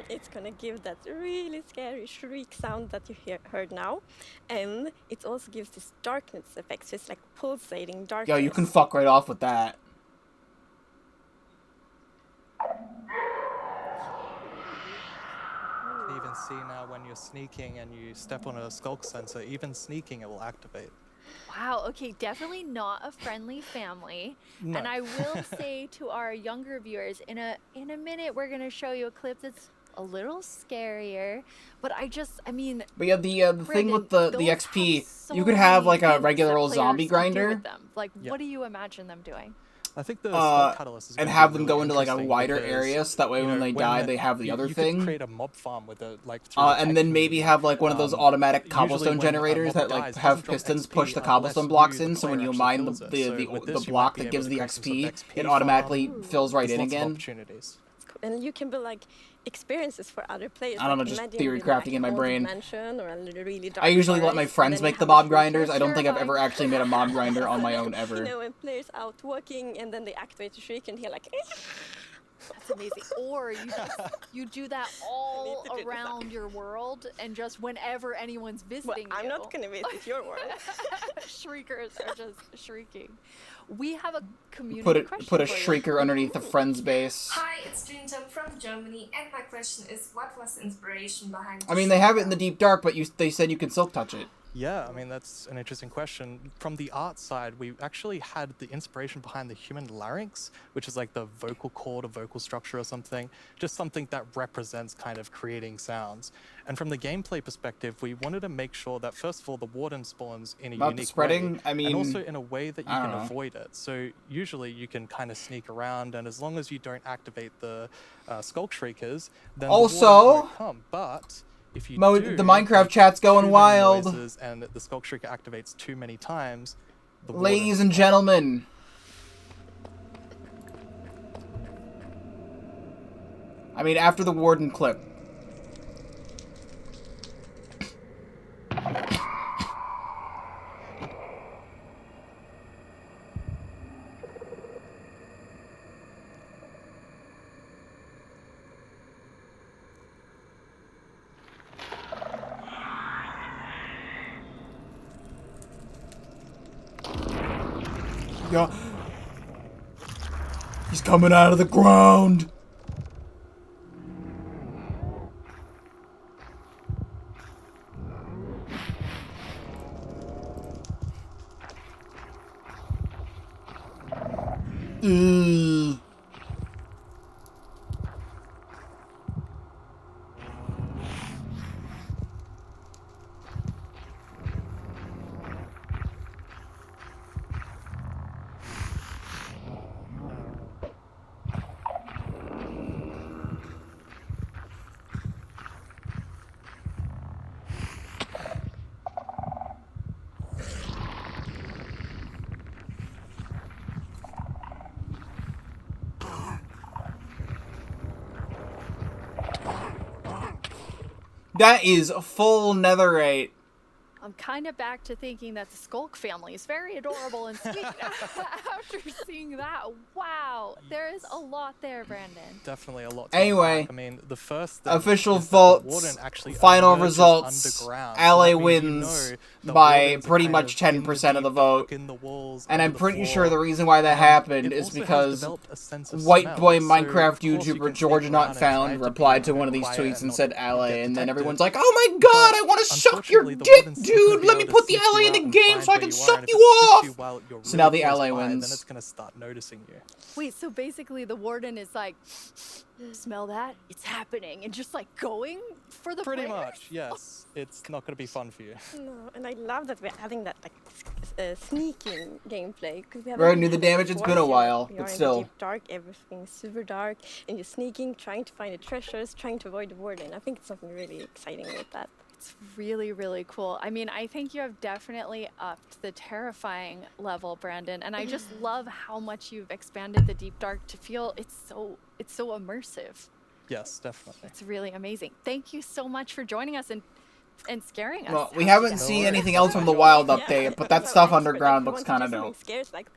it's gonna give that really scary shriek sound that you heard now. And it also gives this darkness effect, so it's like pulsating darkness. Yo, you can fuck right off with that. You can even see now when you're sneaking and you step on a Skulk sensor, even sneaking it will activate. Wow, okay, definitely not a friendly family. No. And I will say to our younger viewers, in a minute we're gonna show you a clip that's a little scarier. But I mean. But yeah, the thing with the XP, you could have like a regular old zombie grinder. Like, what do you imagine them doing? I think the Skulk catalyst is and gonna have be them really go into like a interesting wider because, area, so that way when they die, they have the other you thing. Could create a mob farm with a and then maybe have like one of those automatic cobblestone generators that like have pistons push the cobblestone blocks in, so when you mine the block that gives the XP, it automatically fills right in again. And you can build like experiences for other players. I don't know, like, just theory crafting in my brain. Or a really dark I usually let forest, my friends make the mob grinders. I don't think I've ever actually made a mob grinder on my own ever. When players out walking and then they activate the shriek and hear like. That's amazing. Or you do that all around your world, and just whenever anyone's visiting I'm not gonna visit your world. Shriekers are just shrieking. We have a community question Put a for you. shrieker underneath a friend's base. Hi, it's Jinjum from Germany, and my question is, what was the inspiration behind the I mean, they have it in the Deep Dark, but they said you can silk touch it. Yeah, I mean, that's an interesting question. From the art side, we actually had the inspiration behind the human larynx, which is like the vocal cord or vocal structure or something, just something that represents kind of creating sounds. And from the gameplay perspective, we wanted to make sure that, first of all, the warden spawns in a About unique the spreading, way, I mean, and also in a way that you I can don't know. avoid it. So usually you can kind of sneak around, and as long as you don't activate the Skulk Shriekers, then Also, the warden won't come. But if you do, the Minecraft chat's going too many wild. noises and the Skulk Shrieker activates too many times, the Ladies warden and gentlemen. I mean, after the warden clip. Yeah. He's coming out of the ground. That is full netherite. I'm kind of back to thinking that the Skulk family is very adorable and sweet after seeing that. Wow, there is a lot there, Brandon. Definitely a lot to Anyway, unpack. I mean, the first thing official is that the warden votes, actually final emerges results. underground. LA So that means, you wins know, the by wardens are pretty kind much of in 10% of the deep vote. dark, in the walls, And under I'm the pretty floor. sure the reason why that And happened it is also has because developed a sense of white smell. boy So, Minecraft of course, you YouTuber can George sneak Not around and try Found to be, replied to one of these quiet tweets and and not said get LA, and then detected. everyone's like, "Oh my god, I want to suck your Unfortunately, the dick, warden's not gonna dude! be Let me able to put the sneak LA you in the out and game find so I where can you are, suck and if you it spits off!" you while you're So now the really close LA by, wins. Then it's gonna start noticing you. Wait, so basically the warden is like, smell that? It's happening, and just like going for the Pretty players? much, yes. It's not gonna be fun for you. No, and I love that we're adding that like sneaking gameplay because we haven't Right, really knew the had that damage, it's before. been a So while, we but are in still. the deep dark, everything's super dark, and you're sneaking, trying to find the treasures, trying to avoid the warden. I think it's something really exciting with that. It's really, really cool. I mean, I think you have definitely upped the terrifying level, Brandon, and I just love how much you've expanded the Deep Dark to feel it's so immersive. Yes, definitely. It's really amazing. Thank you so much for joining us and scaring us. Well, we half to haven't death. seen anything else from the Wild update, but that stuff underground looks kind of dope. Scares like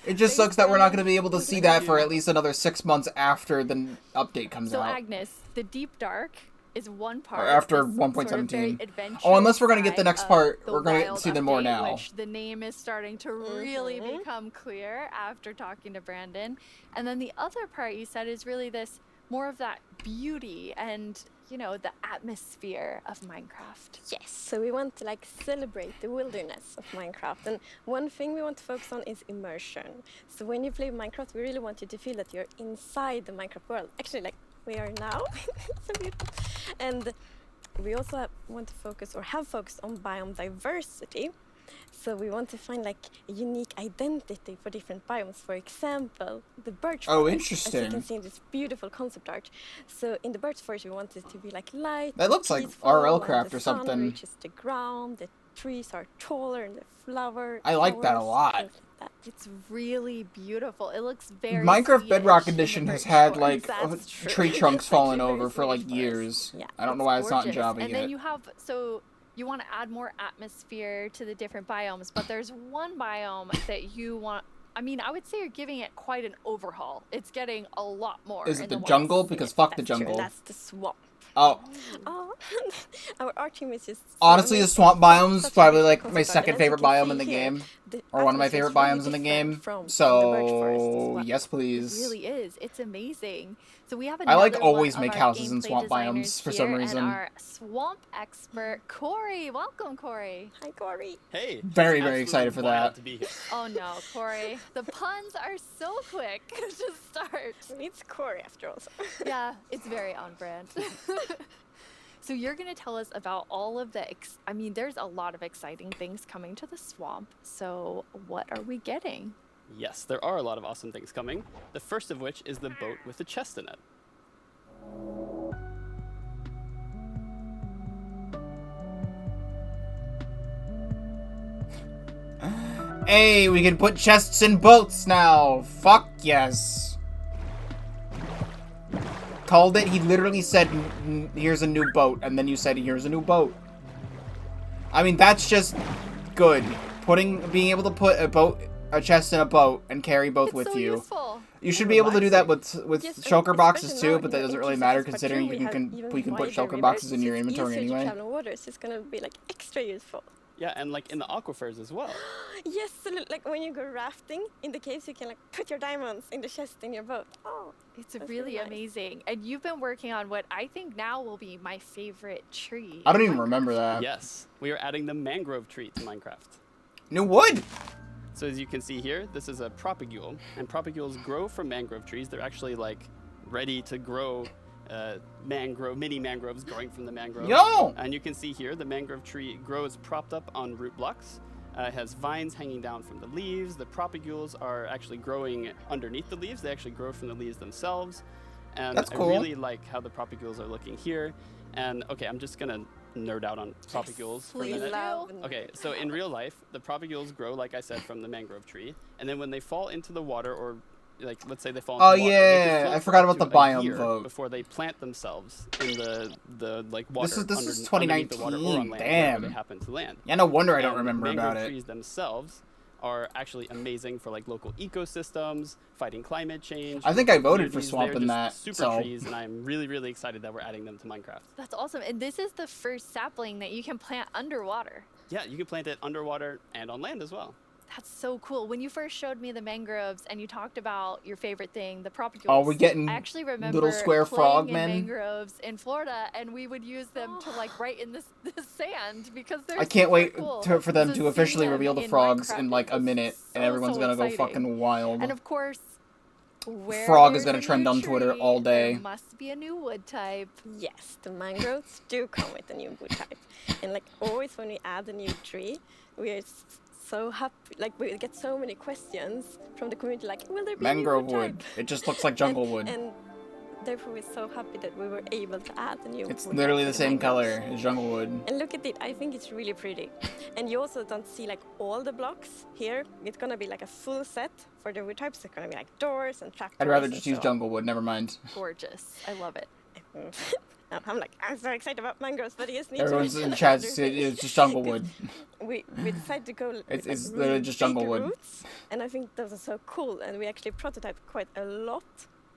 It just sucks that we're not going to be able to see that for at least another 6 months after the update comes So out. Agnes, the Deep Dark is one Or part. after this sort of 1.17. very Oh, adventurous unless we're going to get the side next of part. the We're going to Wild see them more update, now. Which the name is starting to really become clear after talking to Brandon. And then the other part you said is really this more of that beauty and, you know, the atmosphere of Minecraft. Yes, so we want to like celebrate the wilderness of Minecraft, and one thing we want to focus on is immersion. So when you play Minecraft, we really want you to feel that you're inside the Minecraft world. Actually, like we are now. So beautiful. And we also want to focus or have focused on biome diversity. So we want to find like a unique identity for different biomes. For example, the birch forest. Oh, As you interesting. can see in this beautiful concept art. So in the birch forest, we want it to be like light. That and looks like peaceful, RL and craft the or sun something. reaches the ground. The trees are taller and the flower. I like that a flowers, lot. things like that. It's really beautiful. It looks very Minecraft Swedish Bedrock in the Edition has birch had forest. like That's true. tree trunks It's falling actually over very for like Swedish forest. years. Yeah, I don't know why it's not in gorgeous. Java and yet. then you have, so you want to add more atmosphere to the different biomes, but there's one biome that you want. I mean, I would say you're giving it quite an overhaul. It's getting a lot more. Is it in the wild. jungle? Because fuck the That's true, jungle. that's the swamp. Oh, Oh, our art team is just. honestly, the amazing. swamp biome is Such a probably beautiful like my concept art, second and as you favorite can biome see in the here, game. the Or one of my atmosphere is favorite really biomes in the different game. from the birch forest as So, well. yes It please. really is. It's amazing. So we have I like another one always of make our houses in gameplay swamp designers biomes for here, some reason. And our swamp expert, Corey. Welcome, Corey. Hi, Corey. Hey. Very, it's very excited for absolutely wild that. to be here. Oh no, Corey. The puns are so quick to start. It's Corey after all. Yeah, it's very on brand. So you're going to tell us about all of the, I mean, there's a lot of exciting things coming to the swamp. So what are we getting? Yes, there are a lot of awesome things coming. The first of which is the boat with the chest in it. Hey, we can put chests in boats now. Fuck yes. Called it. He literally said, here's a new boat. And then you said, here's a new boat. I mean, that's just good. Being able to put a chest in a boat and carry both with you. Useful. You should be able to do that with Yes, shulker boxes especially too, now but that in doesn't really Interface matter Part considering 2, you can even we can put wider shulker rivers, boxes in so your it's inventory easier to anyway. travel on waters. It's gonna be like extra useful. Yeah, and like in the aquifers as well. Yes, so like when you go rafting in the caves, you can like put your diamonds in the chest in your boat. Oh, it's really nice. amazing. And you've been working on what I think now will be my favorite tree. I don't even remember that. Yes, we are adding the mangrove tree to Minecraft. New wood! So as you can see here, this is a propagule, and propagules grow from mangrove trees. They're actually like ready to grow mini mangroves growing from the mangrove. Yo! And you can see here the mangrove tree grows propped up on root blocks. It has vines hanging down from the leaves. The propagules are actually growing underneath the leaves. They actually grow from the leaves themselves. And That's cool. I really like how the propagules are looking here. And okay, I'm just gonna nerd out on propagules for a please minute. do. Okay, so in real life, the propagules grow, like I said, from the mangrove tree. And then when they fall into the water or like let's say they fall Oh into water, they can yeah, float I for forgot up about the to a biome year vote. before they plant themselves in the like water. This is underneath the water or 2019. on land, Damn. wherever they happen to land. Yeah, no wonder I don't And remember mangrove about it. trees themselves are actually amazing for like local ecosystems, fighting climate change. I think I local voted for communities. Swamp They're in just that, super so- trees, and I'm really excited that we're adding them to Minecraft. That's awesome. And this is the first sapling that you can plant underwater. Yeah, you can plant it underwater and on land as well. That's so cool. When you first showed me the mangroves and you talked about your favorite thing, the propagules. Oh, we getting I actually remember little square playing frog in men? mangroves in Florida, and we would use them to like write in the sand because they're I can't super wait cool. for them So to officially seeing reveal them the in frogs Minecraft in like a is minute, and so, everyone's so gonna go exciting. fucking wild. And of course, where Frog is there's gonna a trend new on Twitter tree, all day. There must be a new wood type. Yes, the mangroves do come with a new wood type. And like always when we add a new tree, we are so happy. Like we get so many questions from the community like, will there be Mangrove a new wood wood. type? It just looks like jungle wood. And therefore we're so happy that we were able to add a new It's wood literally type the to same mangroves. color as jungle wood. And look at it, I think it's really pretty. And you also don't see like all the blocks here. It's gonna be like a full set for the wood types. It's gonna be like doors and trapdoors. I'd rather and just use so on. jungle wood. Never mind. Gorgeous. I love it. I'm so excited about mangroves, but you just need Everyone's to in chat. It's just jungle wood. we decided to go It's like, literally really just jungle big wood. roots, and I think those are so cool. And we actually prototyped quite a lot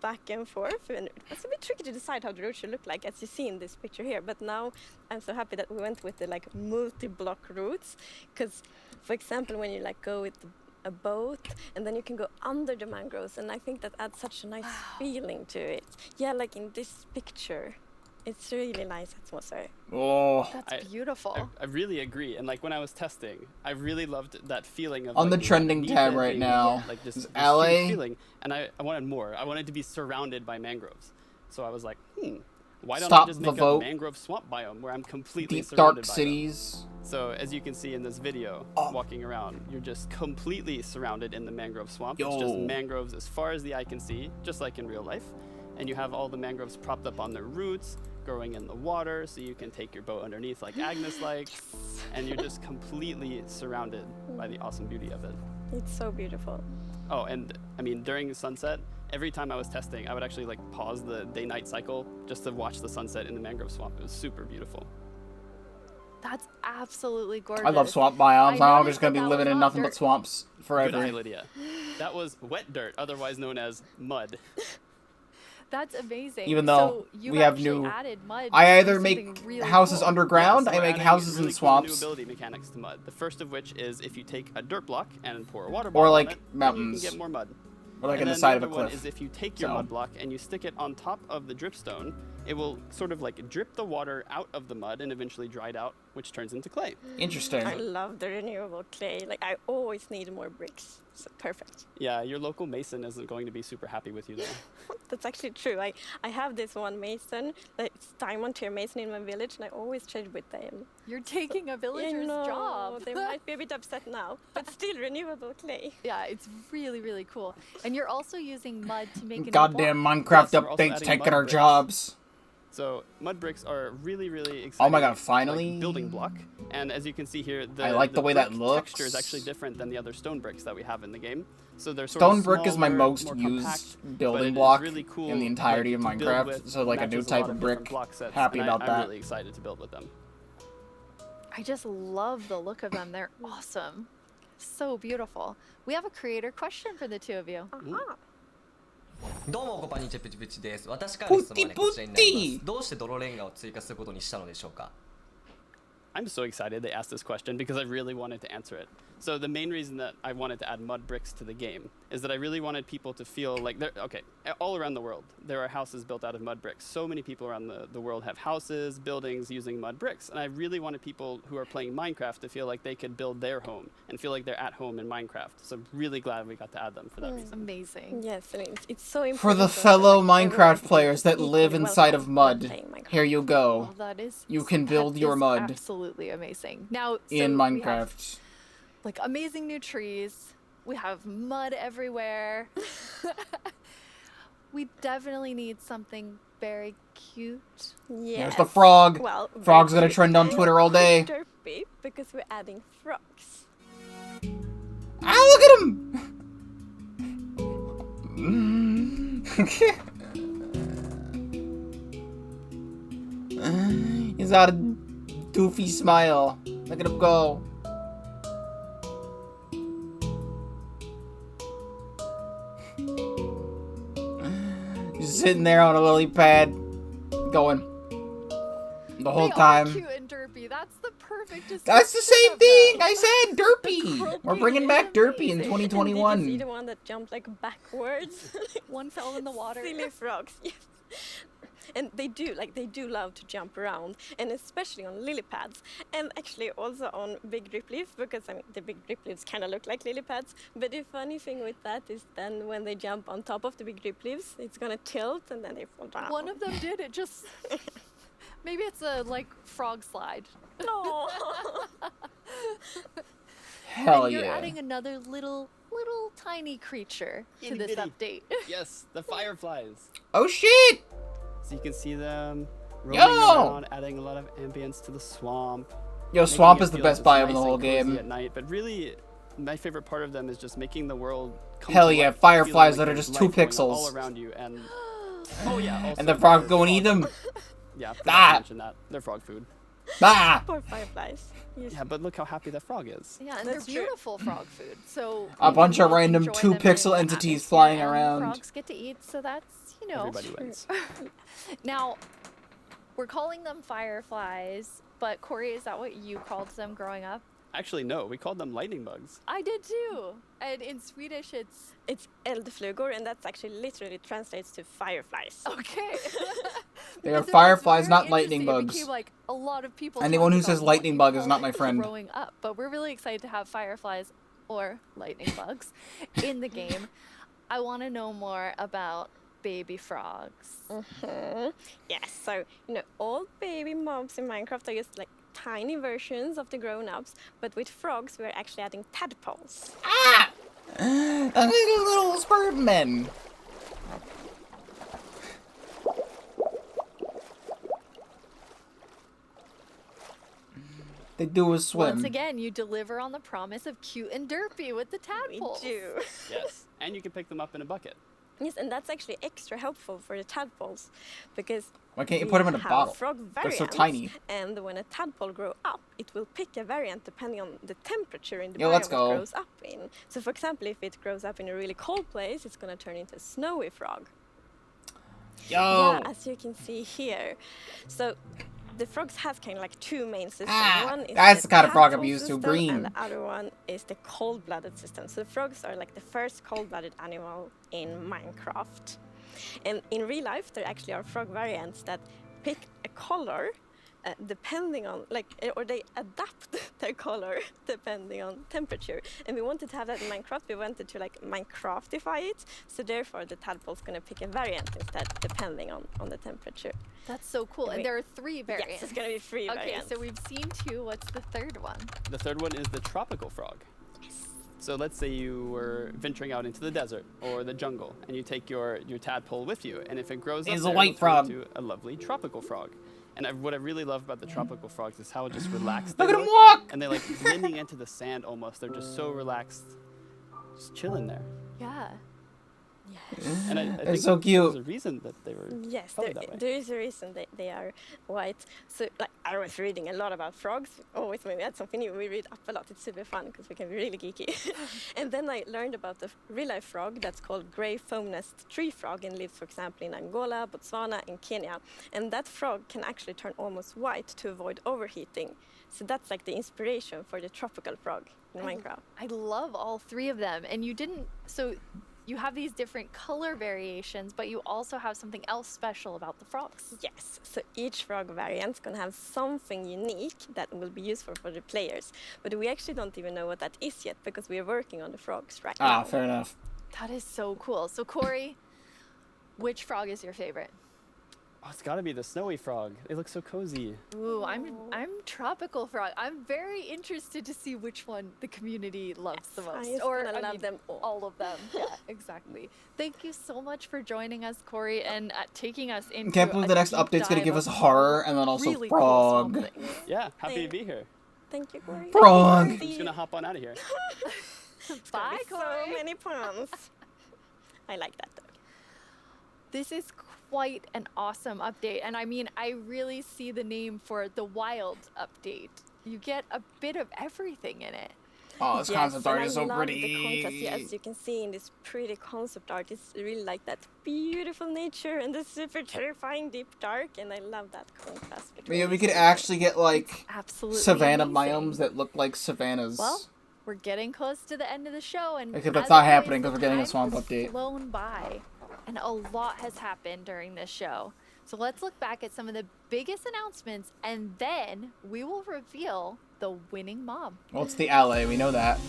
back and forth, and it was a bit tricky to decide how the root should look like, as you see in this picture here. But now I'm so happy that we went with the like multi-block roots, because for example, when you like go with a boat and then you can go under the mangroves, and I think that adds such a nice feeling to it. Yeah, like in this picture. It's really nice atmosphere. Oh. That's beautiful. I really agree. And like when I was testing, I really loved that feeling of On like, the trending underneath tab it right being, now like is this LA. huge feeling. And I wanted more. I wanted to be surrounded by mangroves. So I was like, why don't Stop I just the make vote. a mangrove swamp biome where I'm completely Deep surrounded dark by cities. them. So as you can see in this video, walking around, you're just completely surrounded in the mangrove swamp. It's just Yo. mangroves as far as the eye can see, just like in real life. And you have all the mangroves propped up on their roots, growing in the water, so you can take your boat underneath like Agnes likes, and you're just completely surrounded by the awesome beauty of it. It's so beautiful. Oh, and I mean, during sunset, every time I was testing, I would actually like pause the day-night cycle just to watch the sunset in the mangrove swamp. It was super beautiful. That's absolutely gorgeous. I love swamp biomes. Now I'm noticed just gonna be that living was in not nothing but dirt. swamps forever. Good eye, Lydia. That was wet dirt, otherwise known as mud. That's amazing. Even though so you we have actually new, added mud I to either do make something really houses cool. underground, Yeah, so I we're make adding houses really in cool new swamps, ability mechanics to mud. The first of which is if you take a dirt block and pour a water or bottle like on it, mountains, you can get more mud. or like And in the then side of a other one cliff. is if you take your So- mud block and you stick it on top of the dripstone, it will sort of like drip the water out of the mud and eventually dry it out, which turns into clay. Interesting. I love the renewable clay. Like I always need more bricks. So perfect. Yeah, your local mason isn't going to be super happy with you though. That's actually true. I have this one mason, it's diamond tier mason in my village, and I always trade with them. You're taking a villager's job. They might be a bit upset now, but still renewable clay. Yeah, it's really, really cool. And you're also using mud to make a Goddamn new block. Minecraft Yes, we're also updates adding taking mud our bricks. jobs. So mud bricks are really exciting. Oh my god, like, finally? building block. And as you can see here, I like the way that brick looks. texture is actually different than the other stone bricks that we have in the game. So they're sort Stone of brick is my smaller, most more used compact, but it building is block really cool, in the entirety of like, to build Minecraft. with, So like a new matches type lot of different brick. block sets, Happy and about I'm that. really excited to build with them. I just love the look of them. They're awesome. So beautiful. We have a creator question for the two of you. どうもこんにちは、プチプチです。私からの質問はこちらになります。どうして泥レンガを追加することにしたのでしょうか？ I'm so excited they asked this question because I really wanted to answer it. So the main reason that I wanted to add mud bricks to the game is that I really wanted people to feel like they're, okay, all around the world, there are houses built out of mud bricks. So many people around the world have houses, buildings using mud bricks. And I really wanted people who are playing Minecraft to feel like they could build their home and feel like they're at home in Minecraft. So I'm really glad we got to add them for that reason. Amazing. Yes, I mean, it's so important. For the that, fellow like, everyone Minecraft feels players that equally live inside of welcome when mud, playing Minecraft. here you go. Well, that is You can build that your is mud Absolutely amazing. Now, so in we have, Minecraft. like amazing new trees. We have mud everywhere. We definitely need something very cute. Yes. There's the frog. Well, Frog's very gonna trend on cute. Twitter all day. Derpy, because we're adding frogs. Ah, look at him! He's got a doofy smile. Look at him go. Just sitting there on a lily pad, going the whole time. Cute and derpy. That's the perfect. That's the same thing I said. Derpy. We're bringing back Derpy in 2021. Did you see the one that jumped like backwards? One fell in the water. Silly frogs. Yes. And they do love to jump around, and especially on lily pads, and actually also on big drip leaf, because I mean the big drip leaves kind of look like lily pads. But the funny thing with that is then when they jump on top of the big drip leaves, it's gonna tilt and then they fall down. One of them did. It just maybe it's a frog slide. No. Hell and you're yeah. adding another little tiny creature to this update. Yes, the fireflies. Oh shit! So you can see them roaming around, adding a lot of ambience to the swamp. Yo, making swamp it is the feel best like biome in it's the nice whole and cozy game. At night, but really, my favorite part of them is just making the world come Hell to yeah, life, fireflies feeling that are there's just 2 life going on pixels. all around you, and oh yeah, also And the frog go and eat them. Yeah, Ah. I mention that. They're frog food. Ah! Poor fireflies. Yes. Yeah, but look how happy that frog is. Yeah, and That's they're true. beautiful frog food. So A bunch of you random enjoy 2 them in pixel the entities atmosphere, flying and around. Frogs get to eat, so that's Everybody wins. Now, we're calling them fireflies, but Corey, is that what you called them growing up? Actually, no, we called them lightning bugs. I did too. And in Swedish, it's eldflugor, and that's actually literally translates to fireflies. Okay. They are Because it was fireflies, very not lightning interesting. It bugs. became, like, a lot of people Anyone talking who says about what lightning you bug is call not my it friend. growing up, but we're really excited to have fireflies or lightning bugs in the game. I want to know more about baby frogs. Yes, so all baby mobs in Minecraft are just like tiny versions of the grown-ups, but with frogs we're actually adding tadpoles. Little sperm men. They do a swim. Once again, you deliver on the promise of cute and derpy with the tadpoles. We do. Yes, and you can pick them up in a bucket. Yes, and that's actually extra helpful for the tadpoles, because Why can't you we put them in a have bottle? Frog They're so variants, tiny. And when a tadpole grows up, it will pick a variant depending on the temperature in the Yo, biome let's it go. grows up in. So, for example, if it grows up in a really cold place, it's going to turn into a snowy frog. Yo! Yeah, as you can see here. So the frogs have kind of like 2 main systems. One is that's the kind of frog I'm tadpole used to, system, green. and the other one is the cold-blooded system. So frogs are like the first cold-blooded animal in Minecraft. And in real life, there actually are frog variants that pick a color depending on, or they adapt their color depending on temperature. And we wanted to have that in Minecraft. We wanted to Minecraftify it. So therefore, the tadpole's going to pick a variant instead, depending on the temperature. That's so cool. And there are 3 variants. Yes, it's going to be 3 variants. Okay, so we've seen 2. What's the third one? The third one is the tropical frog. So let's say you were venturing out into the desert or the jungle, and you take your tadpole with you, and if it grows up It's a there, white it'll turn frog. into a lovely tropical frog. And what I really love about the tropical frogs is how just relaxed Look they at 'em look. walk! And they're blending into the sand almost. They're just so relaxed, just chilling there. Yeah. And I It's think so cute. There's a reason that they were Yes, colored that way. there is a reason they are white. So, I was reading a lot about frogs. Always when we had something new, we read up a lot. It's super fun because we can be really geeky. And then I learned about the real-life frog that's called grey foam-nest tree frog and lives, for example, in Angola, Botswana, and Kenya. And that frog can actually turn almost white to avoid overheating. So that's like the inspiration for the tropical frog in Minecraft. I love all 3 of them. And you have these different color variations, but you also have something else special about the frogs. Yes, so each frog variant is going to have something unique that will be useful for the players. But we actually don't even know what that is yet because we are working on the frogs right now. Ah, fair enough. That is so cool. So Corey, which frog is your favorite? Oh, it's got to be the snowy frog. They look so cozy. Ooh, I'm tropical frog. I'm very interested to see which one the community loves the most. I love them all of them. Yeah, exactly. Thank you so much for joining us, Corey, and taking us into. Can't believe the next update's gonna give us horror and then also really cool frog. swamp things. Yeah, happy to be here. Thank you, Corey. Frog. I'm just gonna hop on out of here. Bye, Corey. So many puns. I like that though. This is quite an awesome update. And I mean, I really see the name for the Wild update. You get a bit of everything in it. Oh, this concept art is so love pretty. The contrast, yeah, as you can see in this pretty concept art, it's really like that beautiful nature and the super terrifying deep dark, and I love that contrast between. Yeah, we these could two. actually get like absolutely savanna amazing. biomes that look like savannas. Well, we're getting close to the end of the show, and Okay, that's as not always, happening because the we're getting a time swamp has update. flown by, and a lot has happened during this show. So let's look back at some of the biggest announcements, and then we will reveal the winning mob. Well, it's the LA, we know that.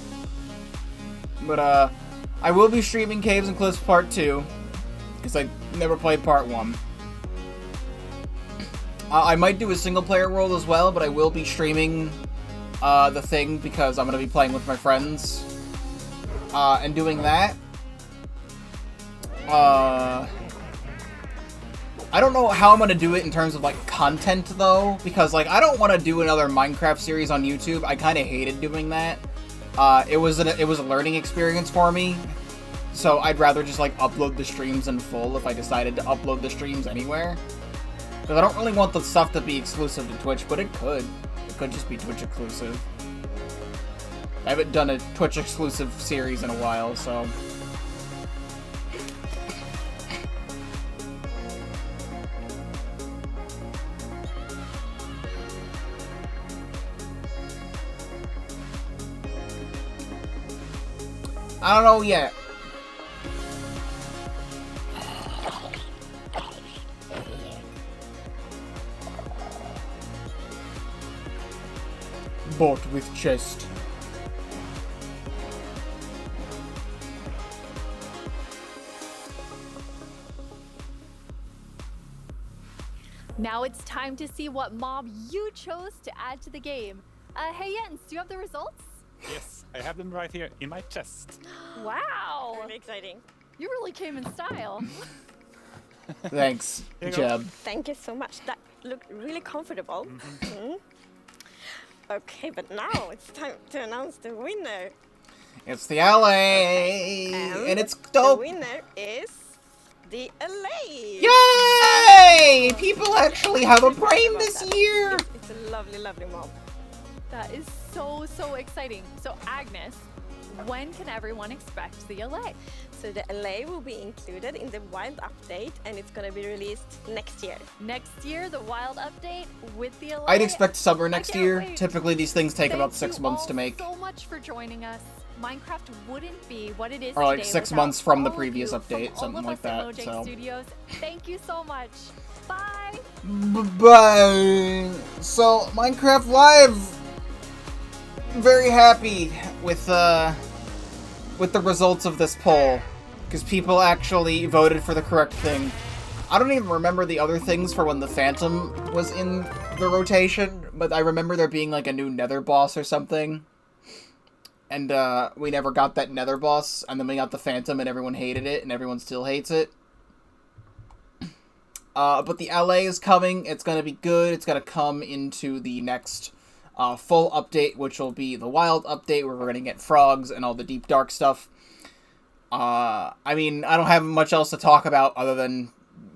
But, I will be streaming Caves and Cliffs Part 2, because I never played Part 1. I might do a single-player world as well, but I will be streaming the thing, because I'm going to be playing with my friends, and doing that. I don't know how I'm going to do it in terms of, like, content, though, because, like, I don't want to do another Minecraft series on YouTube. I kind of hated doing that. It was a learning experience for me, so I'd rather just, like, upload the streams in full if I decided to upload the streams anywhere. Because I don't really want the stuff to be exclusive to Twitch, but it could. It could just be Twitch exclusive. I haven't done a Twitch exclusive series in a while, so... I don't know yet. Bought with chest. Now it's time to see what mob you chose to add to the game. Hey Jens, do you have the results? Yes, I have them right here in my chest. Wow! Really exciting. You really came in style. Thanks, Jeb. Thank you so much. That looked really comfortable. Mm. Okay, but now it's time to announce the winner. It's the LA, and it's dope. The winner is the LA. Yay! People actually have a brain this year. It's a lovely, lovely mob. That is so exciting. So Agnes, when can everyone expect the LA? So the LA will be included in the Wild update, and it's gonna be released next year. Next year, the Wild update with the LA. I'd expect summer next year. Wait. Typically, these things take about Thank 6 you months all to make. so much for joining us. Minecraft wouldn't be what it is Or like today 6 without months from the all of previous you, update, from something all of like us that. at Mojang So. Studios. Thank you so much. Bye. Bye. So Minecraft Live. I'm very happy with the results of this poll, because people actually voted for the correct thing. I don't even remember the other things for when the Phantom was in the rotation, but I remember there being like a new Nether boss or something. And we never got that Nether boss, and then we got the Phantom and everyone hated it, and everyone still hates it. But the LA is coming. It's going to be good. It's going to come into the next full update, which will be the Wild update, where we're going to get frogs and all the deep dark stuff. I mean, I don't have much else to talk about other than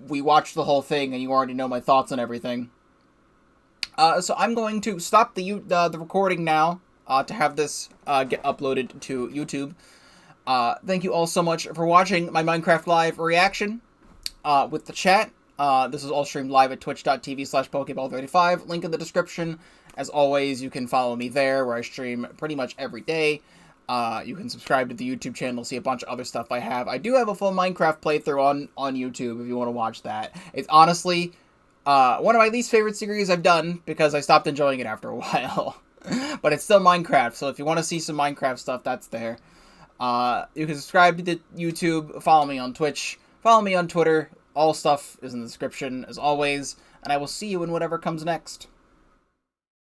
we watched the whole thing and you already know my thoughts on everything. So I'm going to stop the recording now to have this get uploaded to YouTube. Thank you all so much for watching my Minecraft Live reaction with the chat. This is all streamed live at twitch.tv/Pokéball35. Link in the description. As always, you can follow me there, where I stream pretty much every day. You can subscribe to the YouTube channel, see a bunch of other stuff I have. I do have a full Minecraft playthrough on YouTube if you want to watch that. It's honestly one of my least favorite series I've done, because I stopped enjoying it after a while. But it's still Minecraft, so if you want to see some Minecraft stuff, that's there. You can subscribe to the YouTube, follow me on Twitch, follow me on Twitter. All stuff is in the description, as always, and I will see you in whatever comes next.